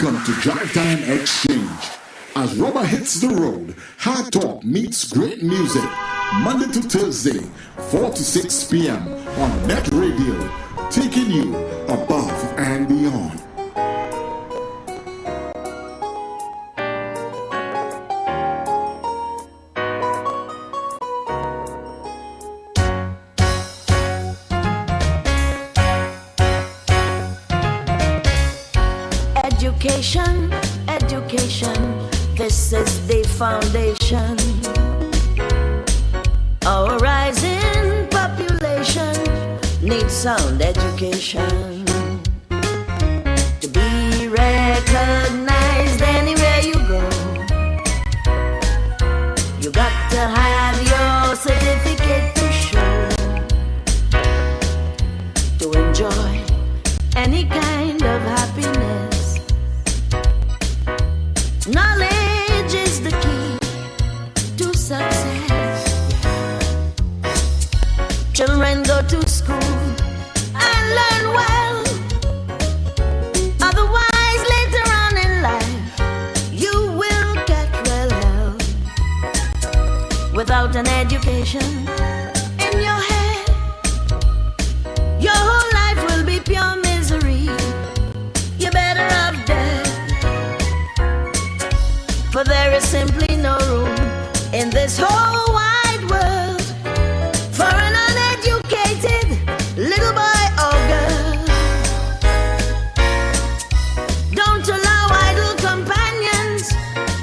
Welcome to Drive Time Exchange. As rubber hits the road, hard talk meets great music. Monday to Thursday, 4 to 6 p.m. on Net Radio, taking you above and beyond. Education, education, this is the foundation. Our rising population needs sound education to be recognized anywhere you go. You got to have your certificate to show to enjoy any kind of happiness. Knowledge is the key to success. Children go to school and learn well. Otherwise, later on in life, you will get well help. Without an education in your head, your whole life will be pure misery. You better off dead. For there is simply no room in this whole wide world for an uneducated little boy or girl. Don't allow idle companions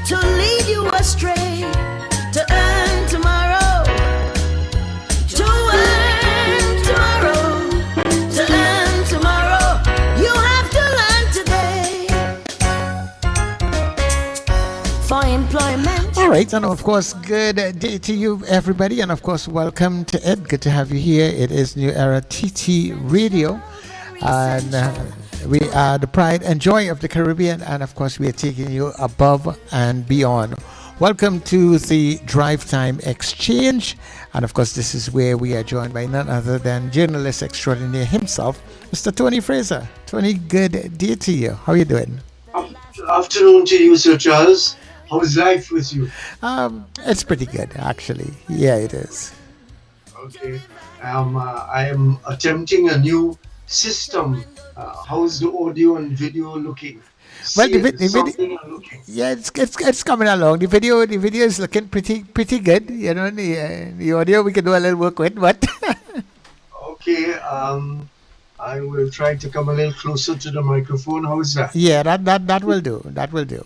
to lead you astray. To earn tomorrow, to earn tomorrow, to earn tomorrow, you have to learn today. For employment. All right, and of course, good day to you, everybody, and of course, welcome to it. Good to have you here. It is New Era TT Radio, and we are the pride and joy of the Caribbean, and of course, we are taking you above and beyond. Welcome to the Drive Time Exchange, and of course, this is where we are joined by none other than journalist extraordinaire himself, Mr. Tony Fraser. Tony, good day to you. How are you doing? Afternoon to you, Sir Charles. How is life with you? It's pretty good, actually. Yeah, it is. Okay. I am attempting a new system. How's the audio and video looking? Well, the video, yeah, it's coming along. The video is looking pretty good. You know, the audio we can do a little work with, but okay. I will try to come a little closer to the microphone. How is that? Yeah, that will do. That will do.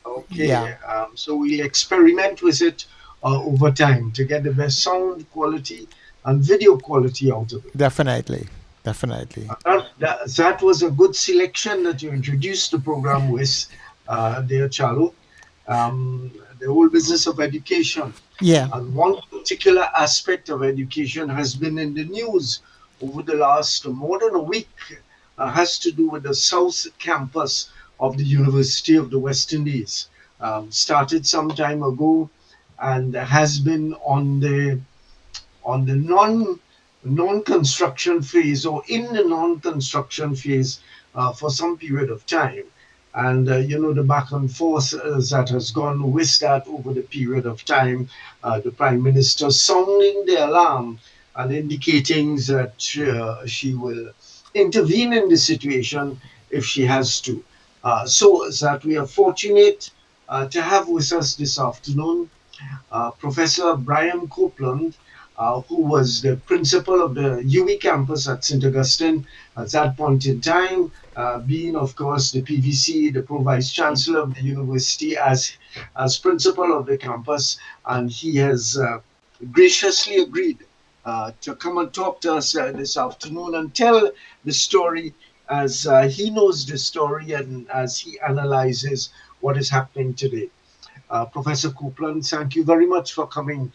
Okay. Yeah. So we experiment with it over time to get the best sound quality and video quality out of it. Definitely. That was a good selection that you introduced the program with, dear Charlo. The whole business of education. Yeah. And one particular aspect of education has been in the news over the last more than a week. Has to do with the South Campus of the University of the West Indies. Started some time ago and has been on the non-construction phase or in the non-construction phase for some period of time. And the back and forth that has gone with that over the period of time, the Prime Minister sounding the alarm and indicating that she will intervene in the situation if she has to. So that we are fortunate to have with us this afternoon Professor Brian Copeland, who was the principal of the UWI campus at St. Augustine at that point in time, being, of course, the PVC, the Pro-Vice Chancellor of the university as principal of the campus. And he has graciously agreed to come and talk to us this afternoon and tell the story as he knows the story and as he analyzes what is happening today. Professor Copeland, thank you very much for coming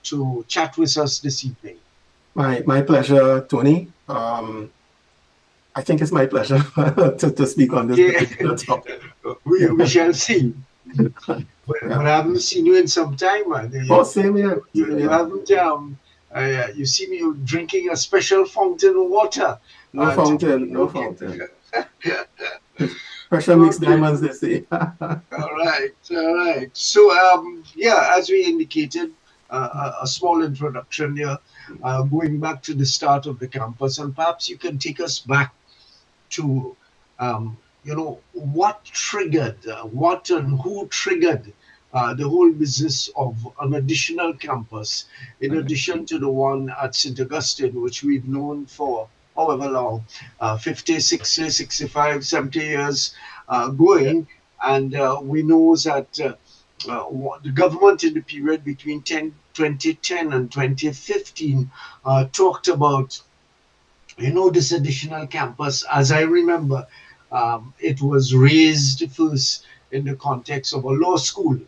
to chat with us this evening. My pleasure, Tony. I think it's my pleasure to speak on this particular topic. We shall see. But I haven't seen you in some time. Same here. You haven't. You see me drinking a special fountain water. No fountain. Pressure makes diamonds, they say. All right, all right. So, yeah, as we indicated, a small introduction here, going back to the start of the campus, and perhaps you can take us back to, what triggered, what and who triggered the whole business of an additional campus, in addition to the one at St. Augustine, which we've known for however long, 50, 60, 65, 70 years going. And we know that the government in the period between 2010 and 2015 talked about, this additional campus. As I remember, it was raised first in the context of a law school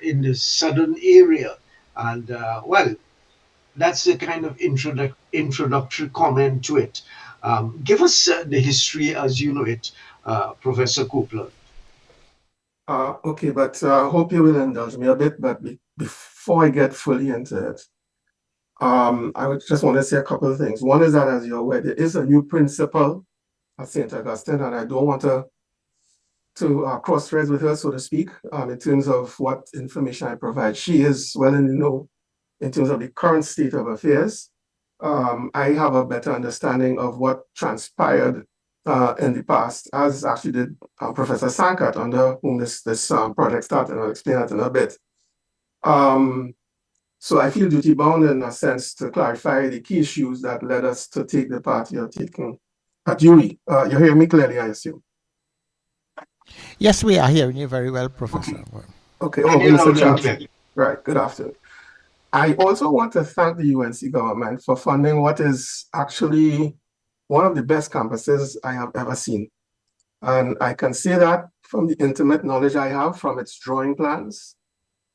in the southern area. And well, that's the kind of introductory comment to it. Give us the history as you know it, Professor Copeland. Okay, but I hope you will indulge me a bit. But before I get fully into it, I would just want to say a couple of things. One is that, as you're aware, there is a new principal at St. Augustine, and I don't want to cross threads with her, so to speak, in terms of what information I provide. She is well in the know in terms of the current state of affairs. I have a better understanding of what transpired in the past, as actually did Professor Sankat, under whom this project started. I'll explain that in a bit. So I feel duty bound in a sense to clarify the key issues that led us to take the path you're taking at UWI. You hear me clearly, I assume? Yes, we are hearing you very well, Professor. Okay. Oh, Mr. Charles. Right. Good afternoon. I also want to thank the UNC government for funding what is actually one of the best campuses I have ever seen. And I can say that from the intimate knowledge I have from its drawing plans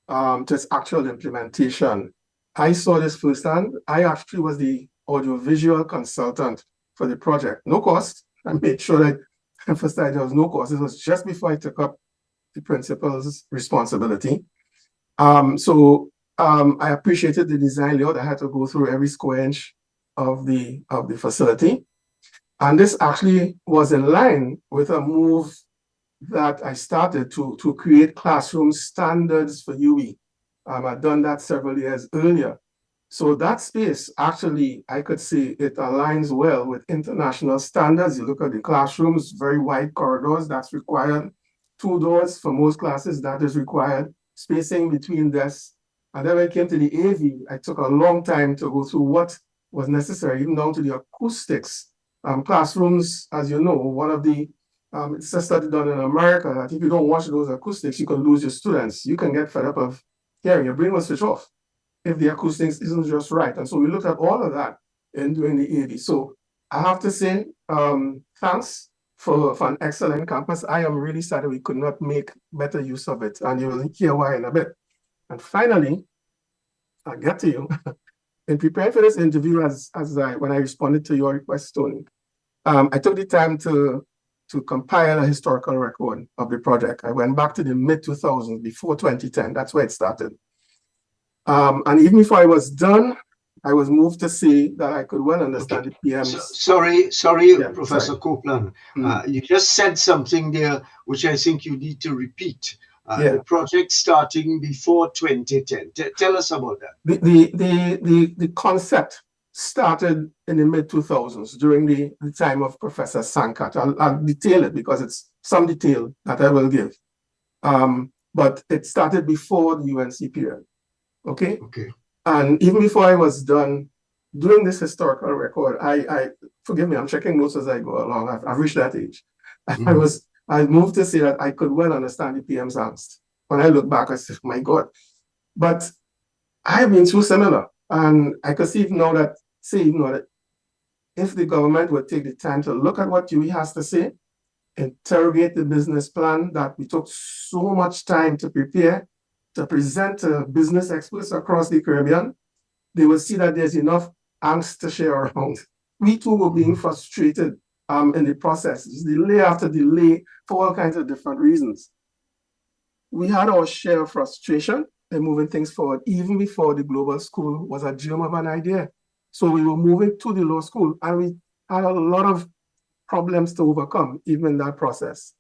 to its actual implementation. I saw this firsthand. I actually was the audiovisual consultant for the project. No cost. I made sure that emphasize there was no cost. It was just before I took up the principal's responsibility. So I appreciated the design layout. I had to go through every square inch of the facility. And this actually was in line with a move that I started to create classroom standards for UWI. I'd done that several years earlier. So that space, actually, I could say it aligns well with international standards. You look at the classrooms, very wide corridors, that's required. 2 doors for most classes, that is required. Spacing between desks. And then when it came to the AV, I took a long time to go through what was necessary, even down to the acoustics. Classrooms, as you know, one of the, it's a study done in America that if you don't watch those acoustics, you can lose your students. You can get fed up of hearing, your brain will switch off if the acoustics isn't just right. And so we looked at all of that in doing the AV. So I have to say, thanks for an excellent campus. I am really sad that we could not make better use of it. And you will hear why in a bit. And finally, I'll get to you. In preparing for this interview, when I responded to your request, Tony, I took the time to compile a historical record of the project. I went back to the mid-2000s, before 2010. That's where it started. And even before I was done, I was moved to see that I could well understand the PM's. Sorry, Professor Copeland. You just said something there which I think you need to repeat. The project starting before 2010. Tell us about that. The concept started in the mid-2000s during the time of Professor Sankat. I'll detail it because it's some detail that I will give. But it started before the UNC period. Okay. And even before I was done doing this historical record, I forgive me, I'm checking notes as I go along. I've reached that age. I moved to say that I could well understand the PM's angst. When I look back, I said, my God. But I've been through similar. And I could see even now that if the government would take the time to look at what UWI has to say, interrogate the business plan that we took so much time to prepare, to present to business experts across the Caribbean, they will see that there's enough angst to share around. We too were being frustrated in the process, delay after delay for all kinds of different reasons. We had our share of frustration in moving things forward, even before the global school was a germ of an idea. So we were moving to the law school, and we had a lot of problems to overcome, even in that process.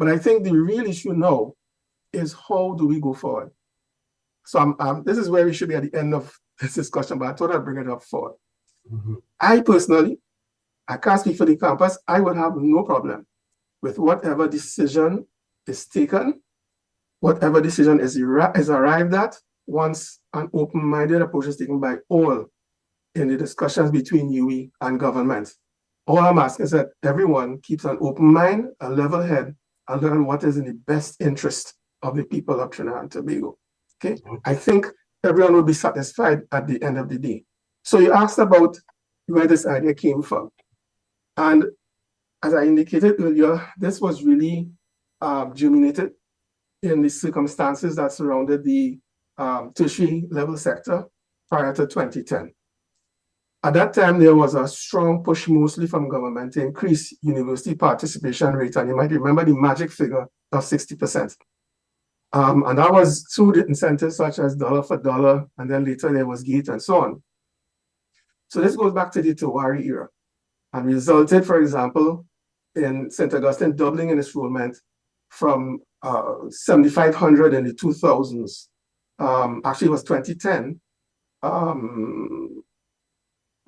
But I think the real issue now is how do we go forward? So this is where we should be at the end of this discussion, but I thought I'd bring it up forward. I personally, I can't speak for the campus, I would have no problem with whatever decision is taken, whatever decision is arrived at, once an open-minded approach is taken by all in the discussions between UE and government. All I'm asking is that everyone keeps an open mind, a level head, and learn what is in the best interest of the people of Trinidad and Tobago. Okay? I think everyone will be satisfied at the end of the day. So you asked about where this idea came from. And as I indicated earlier, this was really germinated in the circumstances that surrounded the tertiary level sector prior to 2010. At that time, there was a strong push, mostly from government, to increase university participation rate. And you might remember the magic figure of 60%. And that was through the incentives such as dollar for dollar, and then later there was GATE and so on. So this goes back to the Tawari era and resulted, for example, in St. Augustine doubling in enrollment from 7,500 in the 2000s. Actually, it was 2010.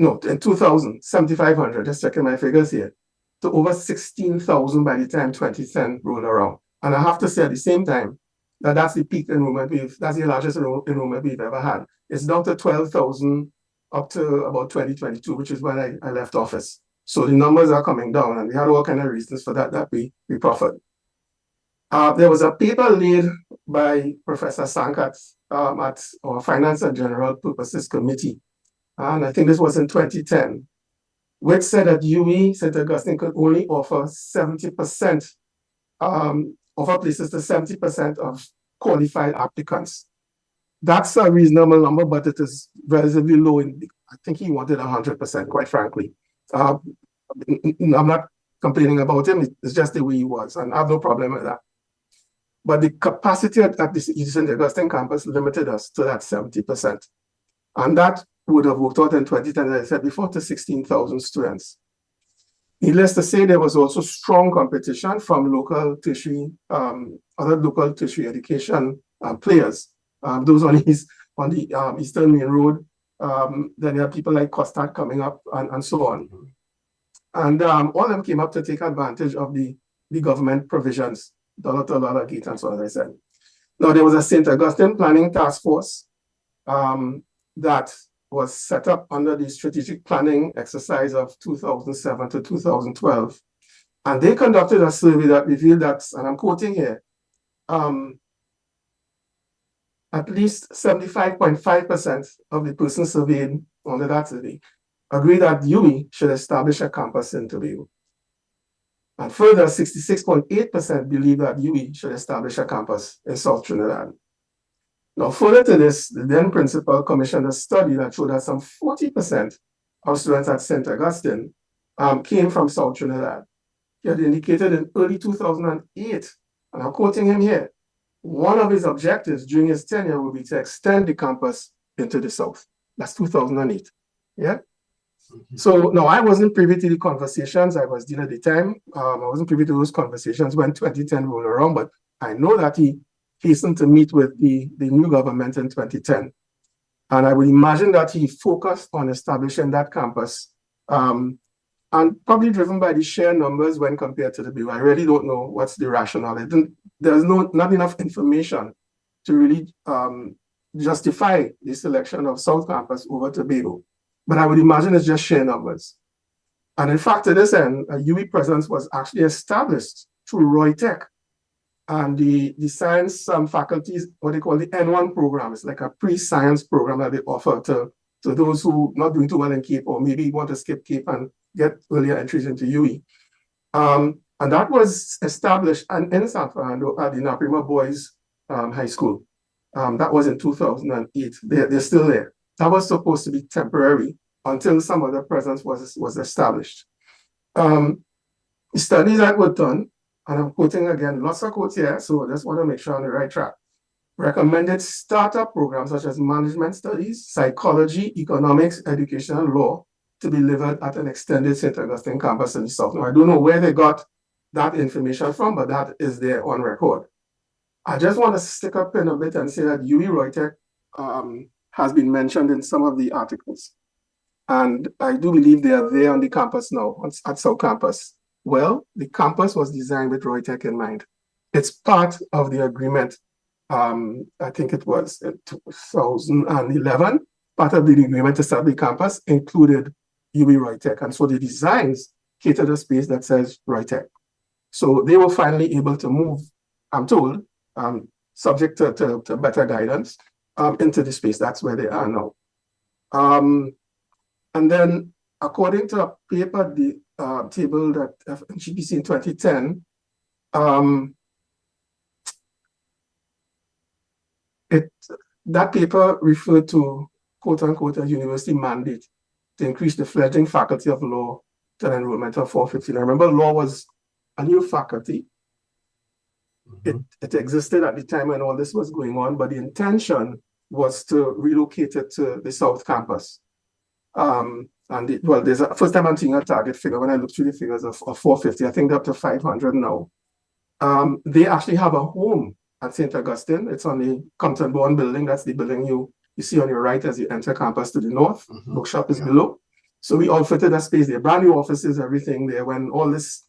No, in 2000, 7,500, just checking my figures here, to over 16,000 by the time 2010 rolled around. And I have to say at the same time, that's the peak enrollment that's the largest enrollment we've ever had. It's down to 12,000 up to about 2022, which is when I left office. So the numbers are coming down, and we had all kind of reasons for that we proffered. There was a paper laid by Professor Sankat at our Finance and General Purposes Committee, and I think this was in 2010, which said that UE, St. Augustine, could only offer 70%, offer places to 70% of qualified applicants. That's a reasonable number, but it is relatively low. I think he wanted 100%, quite frankly. I'm not complaining about him, it's just the way he was, and I have no problem with that. But the capacity at the St. Augustine campus limited us to that 70%. And that would have worked out in 2010, as I said before, to 16,000 students. Needless to say, there was also strong competition from local tertiary, other local tertiary education players. Those on the Eastern Main Road, then you have people like Costard coming up and so on. And all of them came up to take advantage of the government provisions, dollar to dollar GATE and so on, as I said. Now, there was a St. Augustine Planning Task Force that was set up under the strategic planning exercise of 2007 to 2012. And they conducted a survey that revealed that, and I'm quoting here, at least 75.5% of the persons surveyed under that survey agree that UE should establish a campus in Tobago. And further, 66.8% believe that UE should establish a campus in South Trinidad. Now, further to this, the then principal commissioned a study that showed that some 40% of students at St. Augustine came from South Trinidad. He had indicated in early 2008, and I'm quoting him here, one of his objectives during his tenure would be to extend the campus into the South. That's 2008. Yeah. So no, I wasn't privy to the conversations. I was dean at the time. I wasn't privy to those conversations when 2010 rolled around, but I know that he hastened to meet with the new government in 2010. And I would imagine that he focused on establishing that campus, and probably driven by the sheer numbers when compared to the bill. I really don't know what's the rationale. There's not enough information to really justify the selection of South Campus over Tobago. But I would imagine it's just sheer numbers. And in fact, to this end, a UE presence was actually established through Roy Tech. And the science faculties, what they call the N1 program, is like a pre-science program that they offer to those who not doing too well in Cape, or maybe want to skip Cape and get earlier entries into UE. And that was established in San Fernando at the Naprima Boys High School. That was in 2008. They're still there. That was supposed to be temporary until some other presence was established. The studies that were done, and I'm quoting again, lots of quotes here, so I just want to make sure I'm on the right track, recommended startup programs such as management studies, psychology, economics, education, and law to be delivered at an extended St. Augustine campus in the South. Now, I don't know where they got that information from, but that is there on record. I just want to stick a pin a bit and say that UWI Reutech has been mentioned in some of the articles. And I do believe they are there on the campus now, at South Campus. Well, the campus was designed with Reutech in mind. It's part of the agreement. I think it was in 2011. Part of the agreement to start the campus included UWI Reutech. And so the designs cater the space that says Reutech. So they were finally able to move, I'm told, subject to better guidance, into the space. That's where they are now. And then, according to a paper, the table that GPC in 2010, that paper referred to, quote unquote, a university mandate to increase the fledgling faculty of law to an enrollment of 450. Now, remember, law was a new faculty. It existed at the time when all this was going on, but the intention was to relocate it to the South Campus. There's a first time I'm seeing a target figure when I look through the figures of 450. I think they're up to 500 now. They actually have a home at St. Augustine. It's on the Compton-Bourne building. That's the building you see on your right as you enter campus to the north. Bookshop is below. So we all fitted a space there, brand new offices, everything there. When all these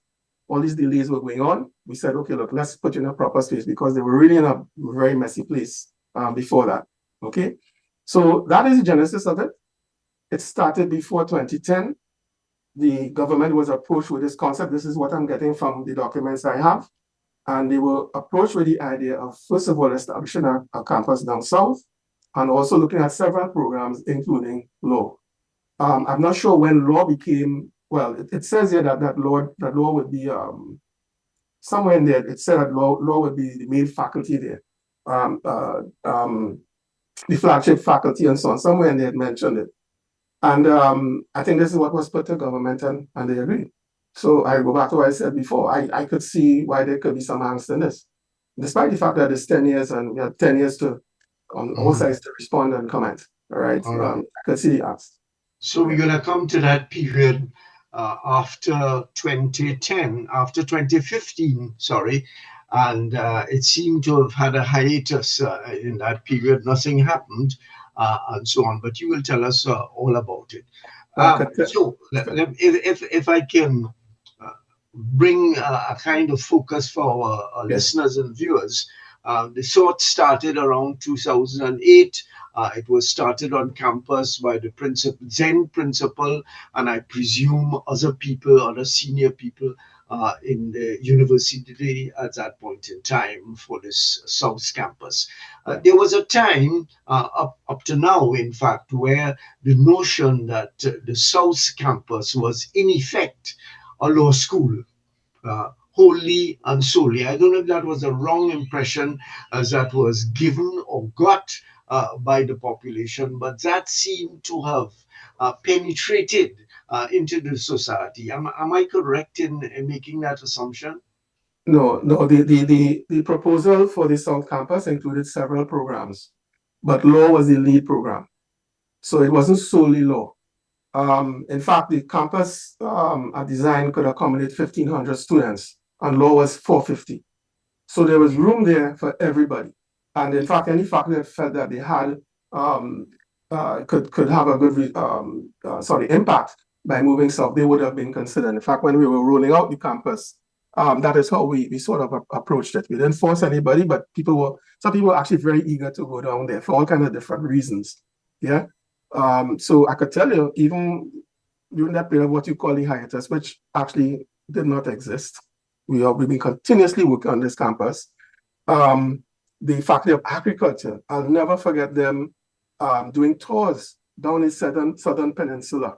delays were going on, we said, okay, look, let's put you in a proper space because they were really in a very messy place before that. Okay, so that is the genesis of it. It started before 2010. The government was approached with this concept. This is what I'm getting from the documents I have. And they were approached with the idea of, first of all, establishing a campus down south and also looking at several programs, including law. I'm not sure when law became, well, it says here that law would be, somewhere in there, it said that law would be the main faculty there. The flagship faculty and so on. Somewhere in there it mentioned it. And I think this is what was put to government and they agreed. So I go back to what I said before. I could see why there could be some angst in this. Despite the fact that it's 10 years and we have 10 years to, on all sides to respond and comment. All right. I could see the angst. So we're going to come to that period after 2010, after 2015, sorry. And it seemed to have had a hiatus in that period. Nothing happened and so on. But you will tell us all about it. So if I can bring a kind of focus for our listeners and viewers, the sort started around 2008. It was started on campus by the then principal, and I presume other people, other senior people in the university at that point in time for this South Campus. There was a time up to now, in fact, where the notion that the South Campus was in effect a law school, wholly and solely. I don't know if that was a wrong impression as that was given or got by the population, but that seemed to have penetrated into the society. Am I correct in making that assumption? No. The proposal for the South Campus included several programs, but law was the lead program. So it wasn't solely law. In fact, the campus design could accommodate 1,500 students, and law was 450. So there was room there for everybody. And in fact, any faculty that felt that they had could have a good impact by moving south, they would have been considered. In fact, when we were rolling out the campus, that is how we sort of approached it. We didn't force anybody, but some people were actually very eager to go down there for all kinds of different reasons. Yeah. So I could tell you, even during that period of what you call the hiatus, which actually did not exist, we've been continuously working on this campus. The Faculty of Agriculture, I'll never forget them doing tours down in southern peninsula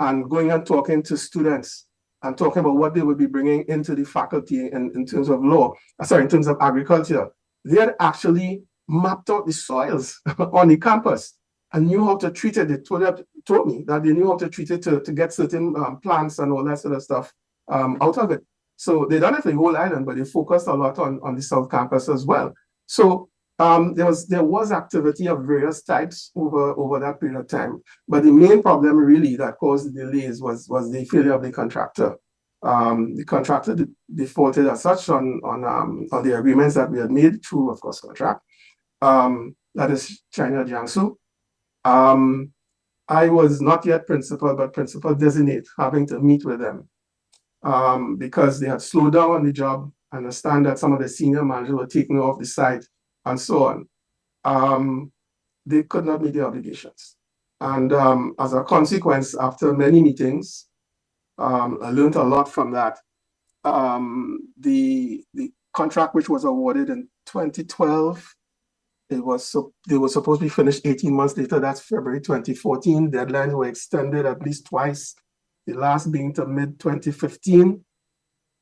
and going and talking to students and talking about what they would be bringing into the faculty in terms of in terms of agriculture. They had actually mapped out the soils on the campus and knew how to treat it. They told me that they knew how to treat it to get certain plants and all that sort of stuff out of it. So they done it for the whole island, but they focused a lot on the South Campus as well. So there was activity of various types over that period of time. But the main problem really that caused the delays was the failure of the contractor. The contractor defaulted as such on the agreements that we had made through, of course, contract. That is China Jiangsu. I was not yet principal, but principal designate, having to meet with them because they had slowed down on the job. I understand that some of the senior managers were taking off the site and so on. They could not meet their obligations. And as a consequence, after many meetings, I learned a lot from that. The contract which was awarded in 2012, they were supposed to be finished 18 months later. That's February 2014. Deadlines were extended at least twice, the last being to mid-2015,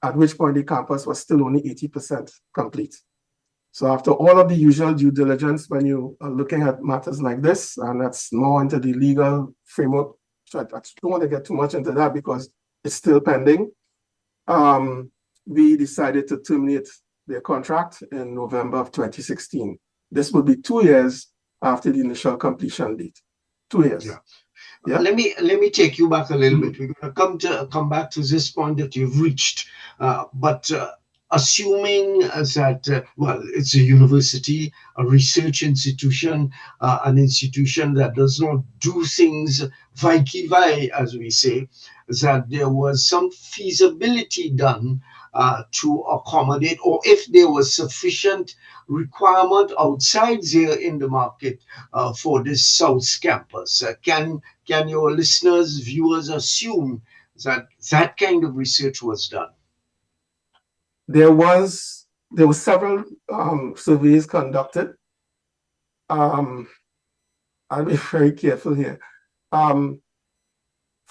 at which point the campus was still only 80% complete. So after all of the usual due diligence, when you are looking at matters like this, and that's more into the legal framework, so I don't want to get too much into that because it's still pending. We decided to terminate their contract in November of 2016. This will be 2 years after the initial completion date. 2 years. Yeah. Yeah. Let me take you back a little bit. We're going to come back to this point that you've reached, but assuming that well, it's a university, a research institution, an institution that does not do things vai, as we say, that there was some feasibility done to accommodate, or if there was sufficient requirement outside there in the market for this South campus. Can your listeners, viewers assume that that kind of research was done? There were several surveys conducted. I'll be very careful here. From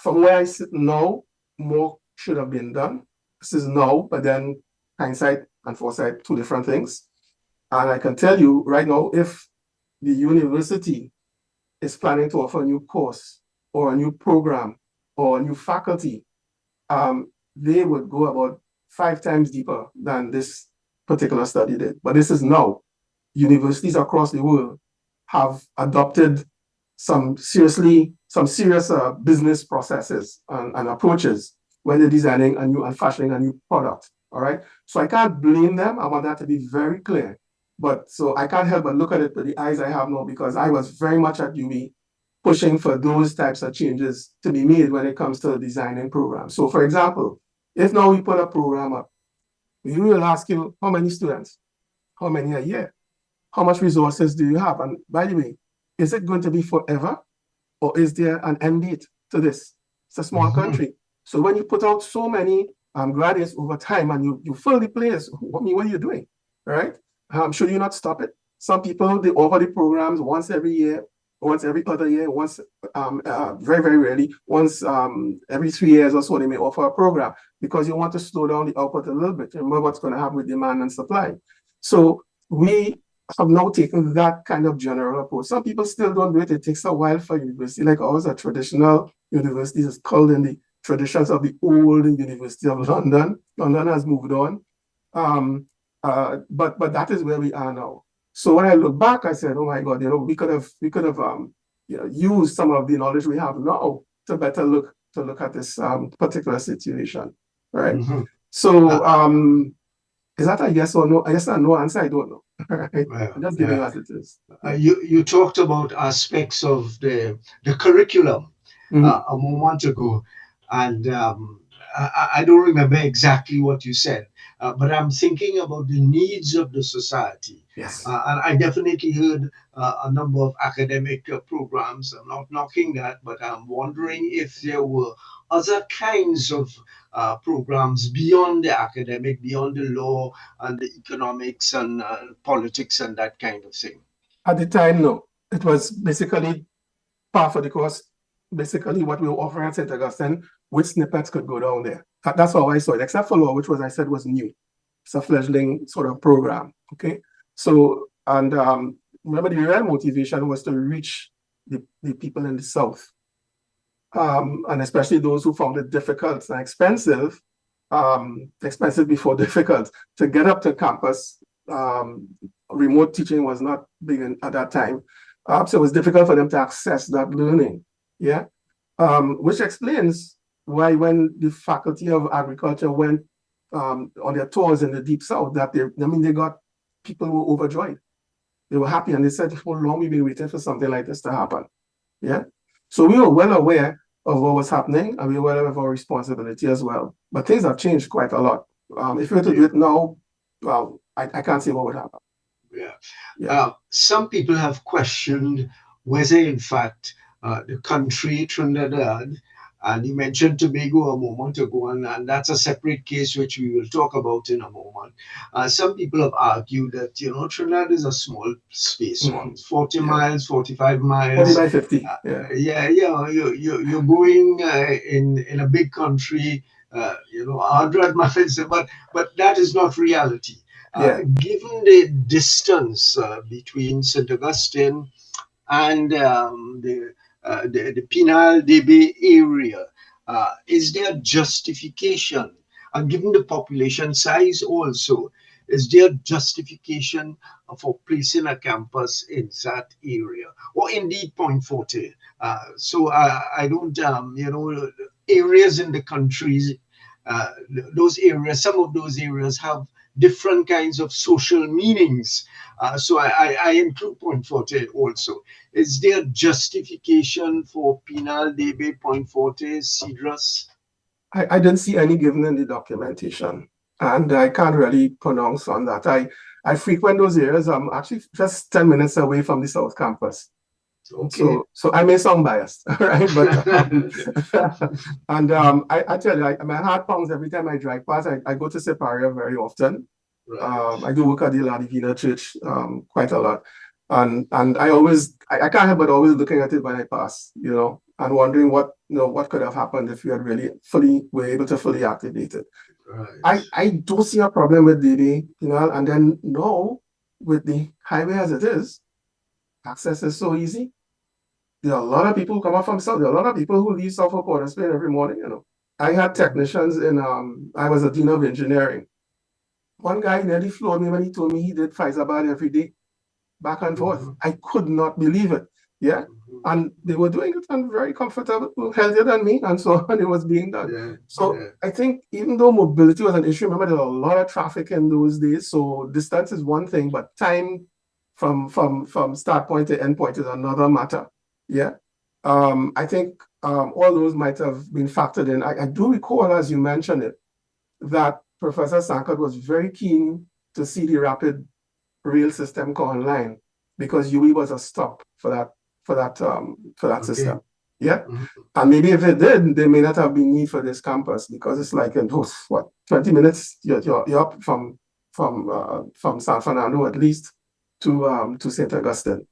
where I sit now, more should have been done. This is now, but then hindsight and foresight, two different things. And I can tell you right now, if the university is planning to offer a new course or a new program or a new faculty, they would go about 5 times deeper than this particular study did. But this is now. Universities across the world have adopted some serious business processes and approaches when they're designing a new and fashioning a new product. All right. So I can't blame them. I want that to be very clear. But so I can't help but look at it with the eyes I have now, because I was very much at UB pushing for those types of changes to be made when it comes to designing programs. So for example, if now we put a program up, we will ask you how many students, how many a year, how much resources do you have? And by the way, is it going to be forever, or is there an end date to this? It's a small country. So when you put out so many graduates over time and you fill the place, what are you doing, right? Should you not stop it? Some people, they offer the programs once every year, once every other year, once, very, very rarely, once every 3 years or so, they may offer a program because you want to slow down the output a little bit. Remember what's going to happen with demand and supply. So we have now taken that kind of general approach. Some people still don't do it. It takes a while for university like ours, a traditional university is called in the traditions of the old University of London. London has moved on. But that is where we are now. So when I look back, I said, oh my God, we could have used some of the knowledge we have now to better look at this particular situation, right? So is that a yes or no? I guess a no answer. I don't know. Right? I'm just giving as it is. You talked about aspects of the curriculum a moment ago, and I don't remember exactly what you said. But I'm thinking about the needs of the society. Yes. And I definitely heard a number of academic programs. I'm not knocking that, but I'm wondering if there were other kinds of programs beyond the academic, beyond the law and the economics and politics and that kind of thing. At the time, no. It was basically part of the course, basically what we were offering at St. Augustine, which snippets could go down there. That's how I saw it, except for law, which was, I said, was new. It's a fledgling sort of program, okay? So, and remember, the real motivation was to reach the people in the South, and especially those who found it difficult and expensive before difficult, to get up to campus. Remote teaching was not big at that time, so it was difficult for them to access that learning, yeah? Which explains why when the Faculty of Agriculture went on their tours in the Deep South, they got people who were overjoyed. They were happy, and they said, how long we've been waiting for something like this to happen. Yeah. So we were well aware of what was happening, and we were aware of our responsibility as well. But things have changed quite a lot. If we were to do it now, well, I can't see what would happen. Yeah. Some people have questioned whether, in fact, the country, Trinidad, and you mentioned Tobago a moment ago, and that's a separate case which we will talk about in a moment. Some people have argued that, Trinidad is a small space, 40 miles, 45 miles. 40 by 50. You're going in a big country, 100 miles, but that is not reality. Given the distance between St. Augustine and the Penal de Bay area, is there justification? And given the population size also, is there justification for placing a campus in that area? Or indeed Point Forte? So I don't, areas in the countries, those areas, some of those areas have different kinds of social meanings. So I include Point Forte also. Is there justification for Penal de Bay, Point Forte, Cedrus? I didn't see any given in the documentation, and I can't really pronounce on that. I frequent those areas. I'm actually just 10 minutes away from the South Campus. Okay. So I may sound biased, right? But and I tell you, my heart pounds every time I drive past. I go to Separia very often. Right. I do work at the La Divina Church quite a lot, and I can't help but always looking at it when I pass, and wondering what could have happened if we had really were able to fully activate it. Right. I don't see a problem with DD, and then now with the highway as it is, access is so easy. There are a lot of people who come up from South. There are a lot of people who leave South for Port of Spain every morning. I had technicians I was a dean of engineering. One guy nearly floored me when he told me he did Fraser every day, back and forth. I could not believe it. Yeah. And they were doing it and very comfortable, healthier than me, and so on. It was being done. I think even though mobility was an issue, remember there was a lot of traffic in those days. So distance is one thing, but time from start point to end point is another matter. Yeah. I think all those might have been factored in. I do recall, as you mentioned it, that Professor Sankar was very keen to see the rapid rail system go online because UE was a stop for that system. Yeah. And maybe if it did, there may not have been need for this campus because it's like in 20 minutes you're up from San Fernando at least to St. Augustine.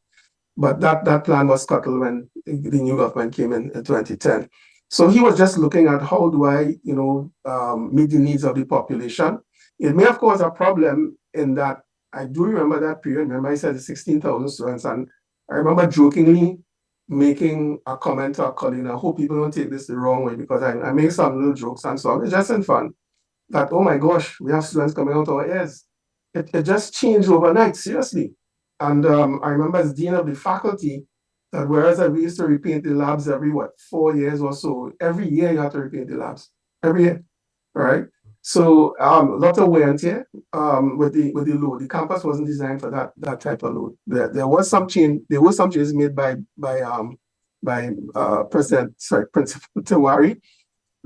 But that plan was scuttled when the new government came in 2010. So he was just looking at how do I, meet the needs of the population. It may have caused a problem in that I do remember that period. Remember I said 16,000 students, and I remember jokingly making a comment to a colleague. I hope people don't take this the wrong way because I make some little jokes and so on. It's just in fun that, oh my gosh, we have students coming out our ears. It just changed overnight, seriously. And I remember as dean of the faculty that whereas we used to repaint the labs every 4 years or so, every year you have to repaint the labs. Every year. Right? So a lot of wear and tear with the load. The campus wasn't designed for that type of load. There was some changes made by Principal Tewari.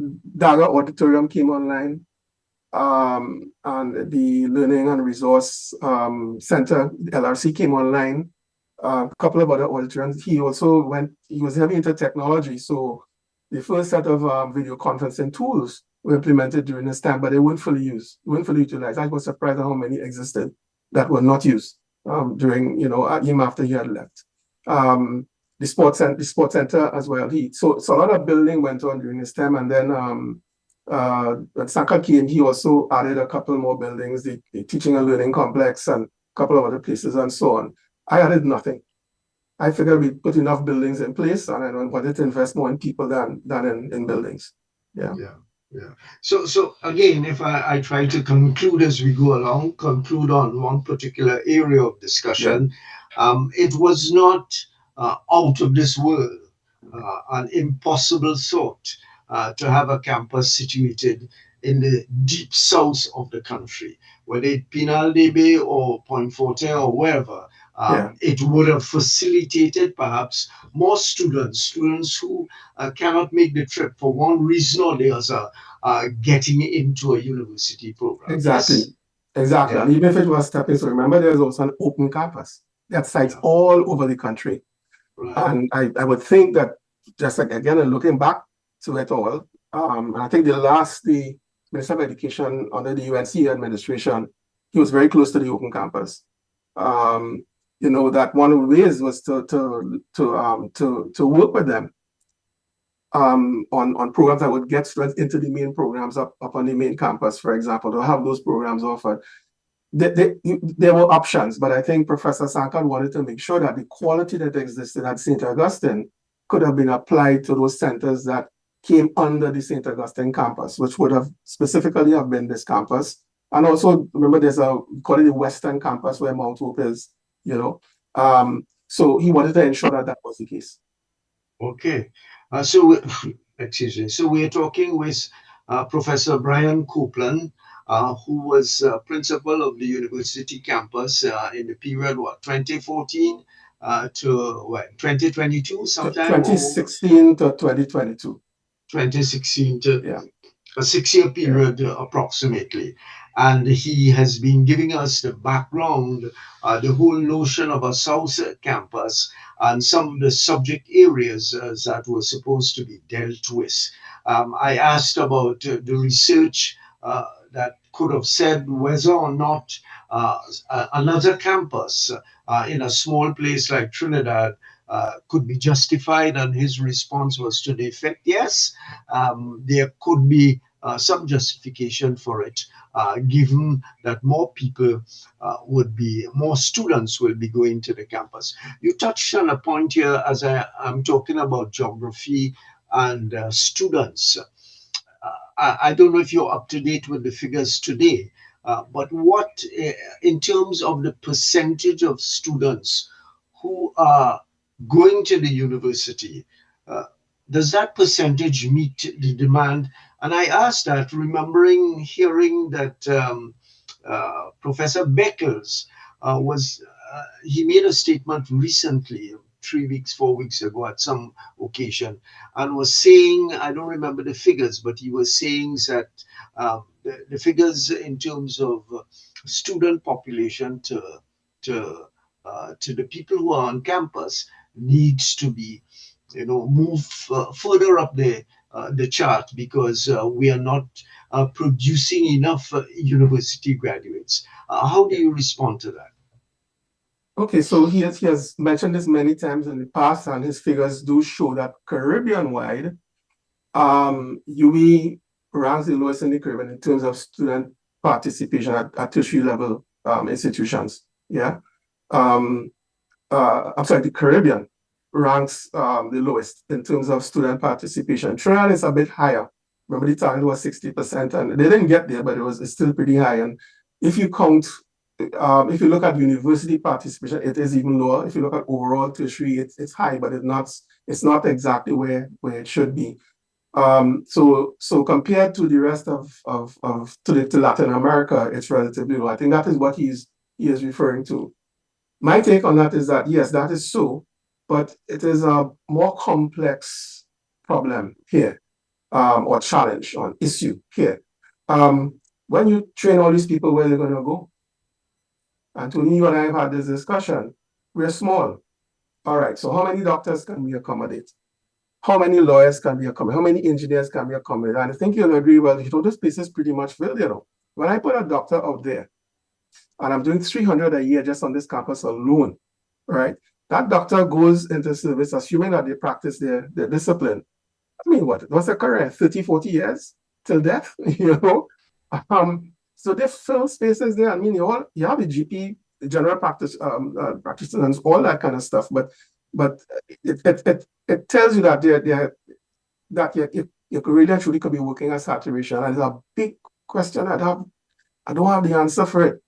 Daga Auditorium came online. And the Learning and Resource Center, LRC, came online. A couple of other auditoriums. He was heavy into technology. So the first set of video conferencing tools were implemented during this time, but they weren't fully used, weren't fully utilized. I was surprised at how many existed that were not used during, even after he had left. The sports center as well. So a lot of building went on during this time, and then when Sankar came, he also added a couple more buildings, the teaching and learning complex and a couple of other places and so on. I added nothing. I figured we put enough buildings in place, and I wanted to invest more in people than in buildings. Yeah. So again, if I try to conclude as we go along, conclude on one particular area of discussion, it was not out of this world, an impossible thought to have a campus situated in the deep south of the country, whether it Pinal de Bay or Point Fortin or wherever. It would have facilitated perhaps more students who cannot make the trip for one reason or the other, getting into a university program. Exactly. Yes. Exactly. Yeah. And even if it was stepping, so remember there's also an open campus that sites all over the country. Right. And I would think that just like again, looking back to it all, I think the Minister of Education under the UNC administration, he was very close to the open campus. That one of the ways was to work with them on programs that would get students into the main programs up on the main campus, for example, to have those programs offered. There were options, but I think Professor Sankar wanted to make sure that the quality that existed at St. Augustine could have been applied to those centers that came under the St. Augustine campus, which would have specifically have been this campus. And also, remember, we call it the Western campus where Mount Hope is, so he wanted to ensure that that was the case. Okay. Excuse me. So we're talking with Professor Brian Copeland, who was principal of the university campus in the period, 2014 to 2022 sometime? 2016 to 2022. 2016 to Yeah. A 6-year period approximately. And he has been giving us the background, the whole notion of a South campus and some of the subject areas that were supposed to be dealt with. I asked about the research that could have said whether or not another campus in a small place like Trinidad could be justified, and his response was to the effect, yes, there could be some justification for it, given that more students will be going to the campus. You touched on a point here as I'm talking about geography and students. I don't know if you're up to date with the figures today, but what, in terms of the percentage of students who are going to the university, does that percentage meet the demand? And I asked that, remembering hearing that Professor Beckles he made a statement recently, 4 weeks ago at some occasion, and was saying, I don't remember the figures, but he was saying that the figures in terms of student population to the people who are on campus needs to be, move further up the chart, because we are not producing enough university graduates. How do you respond to that? Okay, so he has mentioned this many times in the past, and his figures do show that Caribbean-wide, UWI ranks the lowest in the Caribbean in terms of student participation at tertiary level institutions. Yeah. I'm sorry, the Caribbean ranks the lowest in terms of student participation. Trinidad is a bit higher. Remember, the target was 60%, and they didn't get there, but it's still pretty high. And if you count, if you look at university participation, it is even lower. If you look at overall tertiary, it's high, but it's not exactly where it should be. So compared to the rest to Latin America, it's relatively low. I think that is what he is referring to. My take on that is that yes, that is so, but it is a more complex problem here, or challenge or issue here. When you train all these people, where they're going to go? And Tony, you and I have had this discussion. We're small. All right, so how many doctors can we accommodate? How many lawyers can we accommodate? How many engineers can we accommodate? And I think you'll agree, well, this place is pretty much filled, When I put a doctor out there, and I'm doing 300 a year just on this campus alone, right? That doctor goes into service, assuming that they practice their discipline. I mean, what's their career? 30, 40 years till death, So they fill spaces there. I mean, you have the GP, the general practice, practitioners, all that kind of stuff. But it tells you that you could really and truly could be working at saturation. And it's a big question I don't have the answer for it,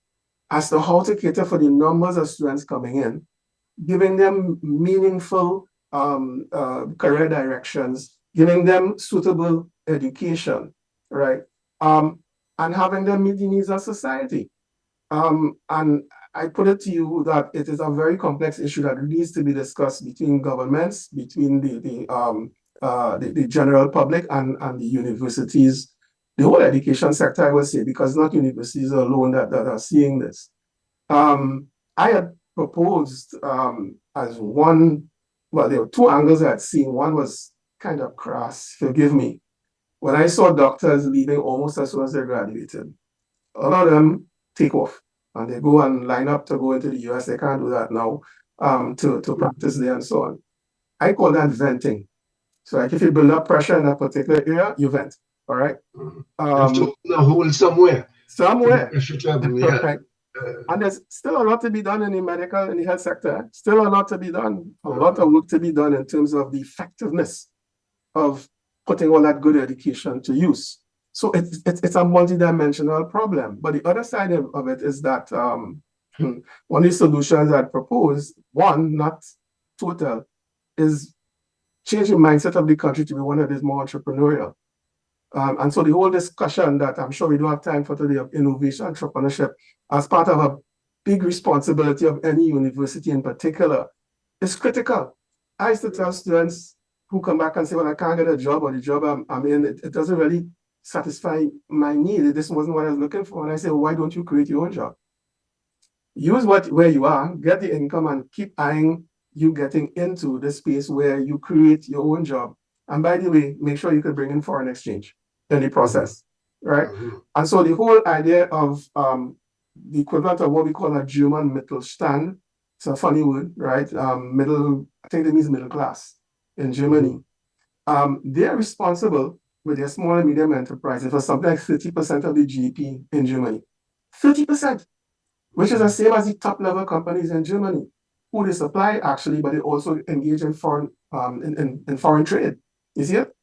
as to how to cater for the numbers of students coming in, giving them meaningful career directions, giving them suitable education, right? And having them meet the needs of society. And I put it to you that it is a very complex issue that needs to be discussed between governments, between the general public and the universities, the whole education sector, I would say, because not universities alone that are seeing this. I had proposed as one, well, there were two angles I had seen. One was kind of crass, forgive me. When I saw doctors leaving almost as soon as they graduated, a lot of them take off and they go and line up to go into the US. They can't do that now to practice there and so on. I call that venting. So like if you build up pressure in a particular area, you vent, all right? You have to open a hole somewhere. Somewhere, Yeah. right? And there's still a lot to be done in the health sector. Still a lot to be done, a lot of work to be done in terms of the effectiveness of putting all that good education to use. So it's a multidimensional problem. But the other side of it is that one of the solutions I'd propose, one, not total, is change the mindset of the country to be one that is more entrepreneurial. And so the whole discussion that I'm sure we don't have time for today of innovation entrepreneurship as part of a big responsibility of any university in particular is critical. I used to tell students who come back and say, well, I can't get a job, or the job I'm in, it doesn't really satisfy my need. This wasn't what I was looking for. And I say, well, why don't you create your own job? Use where you are, get the income, and keep eyeing you getting into the space where you create your own job. And by the way, make sure you can bring in foreign exchange in the process, right? And so the whole idea of the equivalent of what we call a German Mittelstand, it's a funny word, right? I think it means middle class in Germany. They're responsible with their small and medium enterprises for something like 30% of the GDP in Germany. 30%, which is the same as the top level companies in Germany, who they supply actually, but they also engage in foreign in foreign trade. You see it?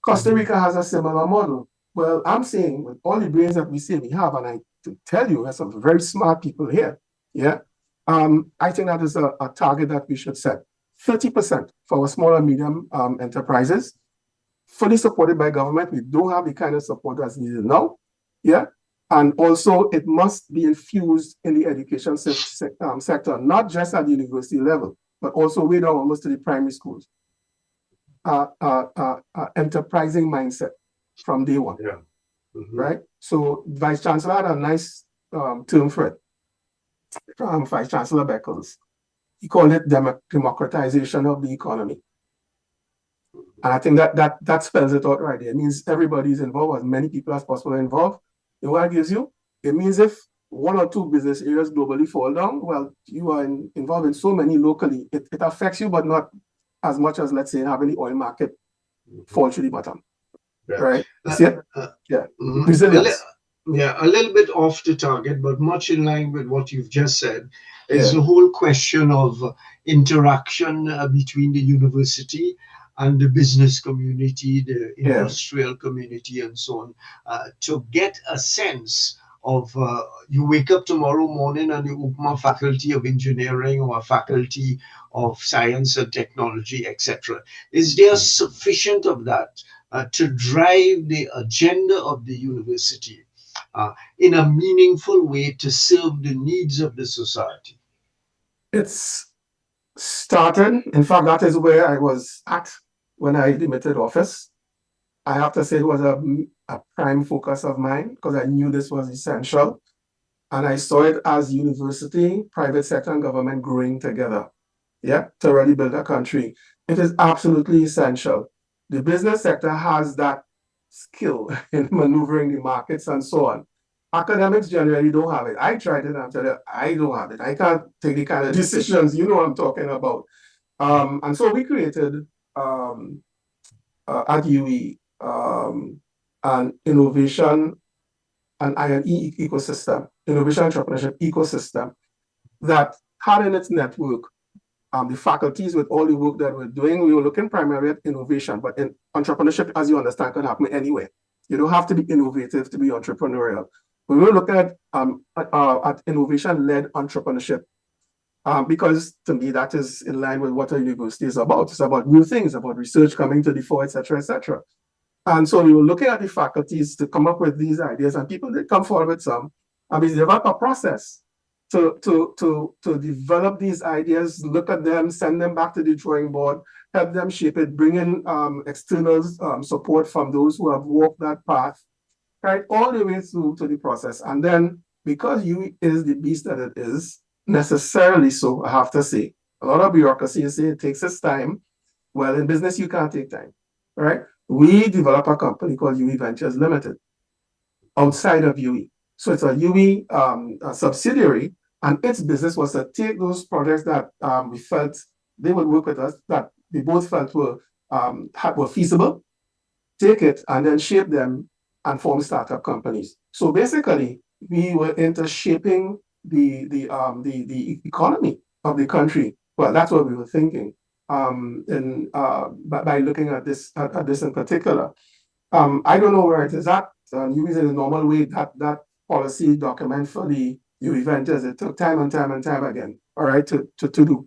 Costa Rica has a similar model. Well, I'm saying with all the brains that we say we have, and I to tell you, there's some very smart people here. Yeah. I think that is a target that we should set. 30% for our small and medium enterprises, fully supported by government. We don't have the kind of support that's needed now. Yeah. And also, it must be infused in the education sector, not just at the university level, but also way down almost to the primary schools. Enterprising mindset from day one. Yeah. Right? So, Vice Chancellor had a nice term for it from Vice Chancellor Beckles. He called it democratization of the economy. And I think that spells it out right there. It means everybody's involved, as many people as possible are involved. You know what it gives you? It means if one or two business areas globally fall down, well, you are involved in so many locally. It affects you, but not as much as, let's say, having the oil market fall to the bottom. Yeah. Right? See it? Yeah. Resilience. Yeah, a little bit off the target, but much in line with what you've just said, is the whole question of interaction between the university and the business community, the industrial community, and so on, to get a sense of, you wake up tomorrow morning and you open a faculty of engineering or a faculty of science and technology, etc. Is there sufficient of that to drive the agenda of the university in a meaningful way to serve the needs of the society? It's started. In fact, that is where I was at when I demitted office. I have to say it was a prime focus of mine because I knew this was essential. And I saw it as university, private sector, and government growing together, to really build a country. It is absolutely essential. The business sector has that skill in maneuvering the markets and so on. Academics generally don't have it. I tried it and I'm telling you, I don't have it. I can't take the kind of decisions you know I'm talking about. And so we created at UE an innovation and I&E ecosystem, innovation entrepreneurship ecosystem that had in its network the faculties with all the work that we're doing. We were looking primarily at innovation, but in entrepreneurship, as you understand, can happen anywhere. You don't have to be innovative to be entrepreneurial. We were looking at innovation-led entrepreneurship. because to me that is in line with what a university is about. It's about new things, about research coming to the fore, etc., etc. And so we were looking at the faculties to come up with these ideas, and people did come forward with some. And we developed a process to develop these ideas, look at them, send them back to the drawing board, help them shape it, bring in external support from those who have walked that path, right, all the way through to the process. And then, because UE is the beast that it is, necessarily so, I have to say, a lot of bureaucracy say it takes its time. Well, in business, you can't take time, right? We develop a company called UE Ventures Limited outside of UE. So it's a UE a subsidiary, and its business was to take those projects that we felt they would work with us, that we both felt were feasible, take it and then shape them and form startup companies. So basically, we were into shaping the economy of the country. Well, that's what we were thinking. By looking at this in particular, I don't know where it is at. Using the normal way that policy document for the UE Ventures, it took time and time and time again. All right, to do.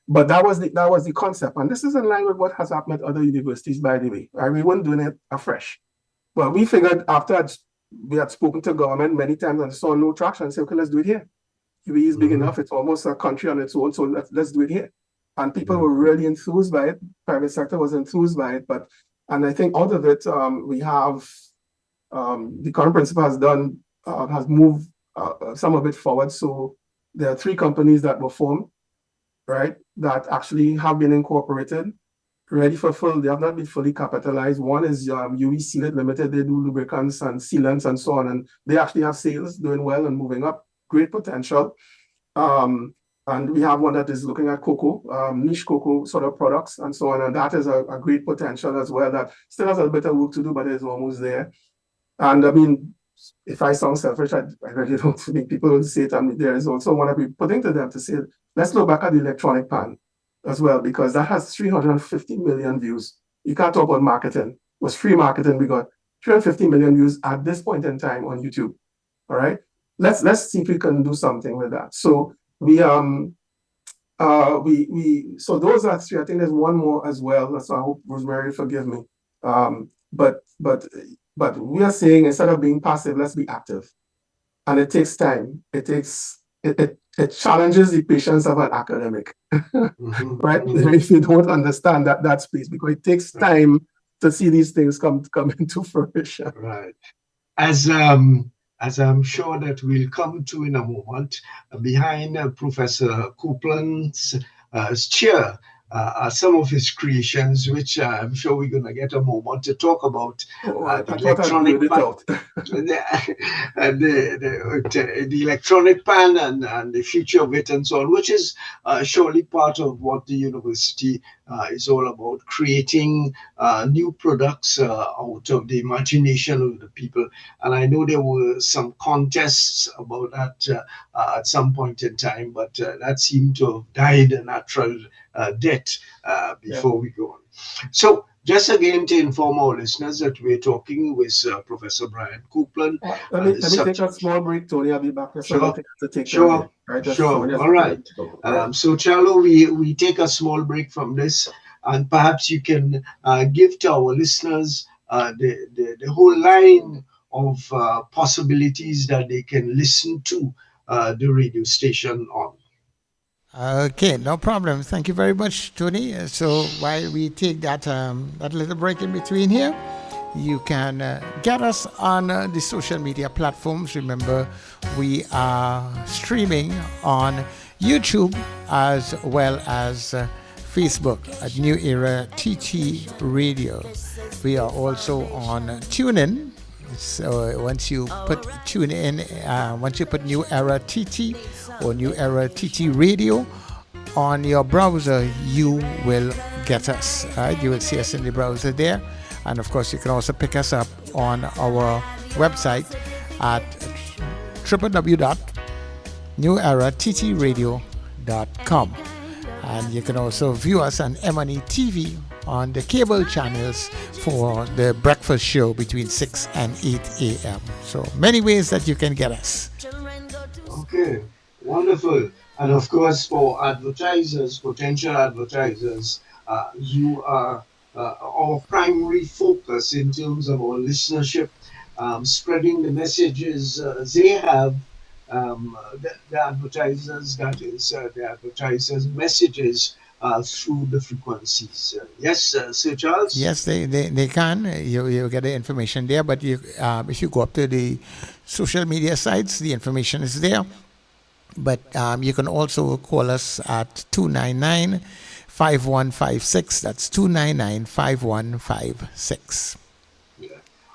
But that was the concept, and this is in line with what has happened at other universities, by the way. Right? We weren't doing it afresh. Well, we figured after we had spoken to government many times and saw no traction, said, okay, let's do it here. UE is big enough; it's almost a country on its own, so let's do it here. And people were really enthused by it. Private sector was enthused by it, and I think out of it, we have the current principal has moved some of it forward. So there are 3 companies that were formed, right, that actually have been incorporated, ready for full. They have not been fully capitalized. One is UE Sealant Limited. They do lubricants and sealants and so on, and they actually have sales doing well and moving up. Great potential. And we have one that is looking at cocoa, niche cocoa sort of products and so on. And that is a great potential as well, that still has a bit of work to do, but is almost there. And I mean, if I sound selfish, I really don't think people will say it. I mean, there is also one I'll be putting to them to say, let's look back at the electronic pan as well, because that has 350 million views. You can't talk about marketing. It was free marketing. We got 350 million views at this point in time on YouTube. All right. Let's see if we can do something with that. So so those are 3. I think there's one more as well. So I hope Rosemary forgive me. But we are saying, instead of being passive, let's be active. And it takes time. It challenges the patience of an academic, right? If you don't understand that space, because it takes time to see these things come into fruition. Right. As I'm sure that we'll come to in a moment, behind Professor Copeland's chair are some of his creations, which I'm sure we're going to get a moment to talk about. The electronic pan and the future of it and so on, which is surely part of what the university is all about, creating new products out of the imagination of the people. And I know there were some contests about that at some point in time, but that seemed to have died a natural death before we go on. So just again to inform our listeners that we're talking with Professor Brian Copeland. Let me take a small break, Tony. I'll be back. Sure. Sure. All right. So Charlo, we take a small break from this, and perhaps you can give to our listeners the whole line of possibilities that they can listen to the radio station on. Okay, no problem. Thank you very much, Tony. So while we take that little break in between here, you can get us on the social media platforms. Remember, we are streaming on YouTube as well as Facebook at New Era TT Radio. We are also on TuneIn. So once you put once you put New Era TT or New Era TT Radio on your browser, you will get us. Right? You will see us in the browser there. And of course, you can also pick us up on our website at www.newerattradio.com. And you can also view us on M&E TV on the cable channels for the breakfast show between 6 and 8 a.m. So many ways that you can get us. Okay, wonderful. And of course, for advertisers, potential advertisers, you are our primary focus in terms of our listenership, spreading the messages they have, the advertisers, that is, the advertisers' messages through the frequencies. Yes, Sir Charles? Yes, they can. You get the information there, but if you go up to the social media sites, the information is there. But you can also call us at 299-5156. That's 299-5156. Yeah.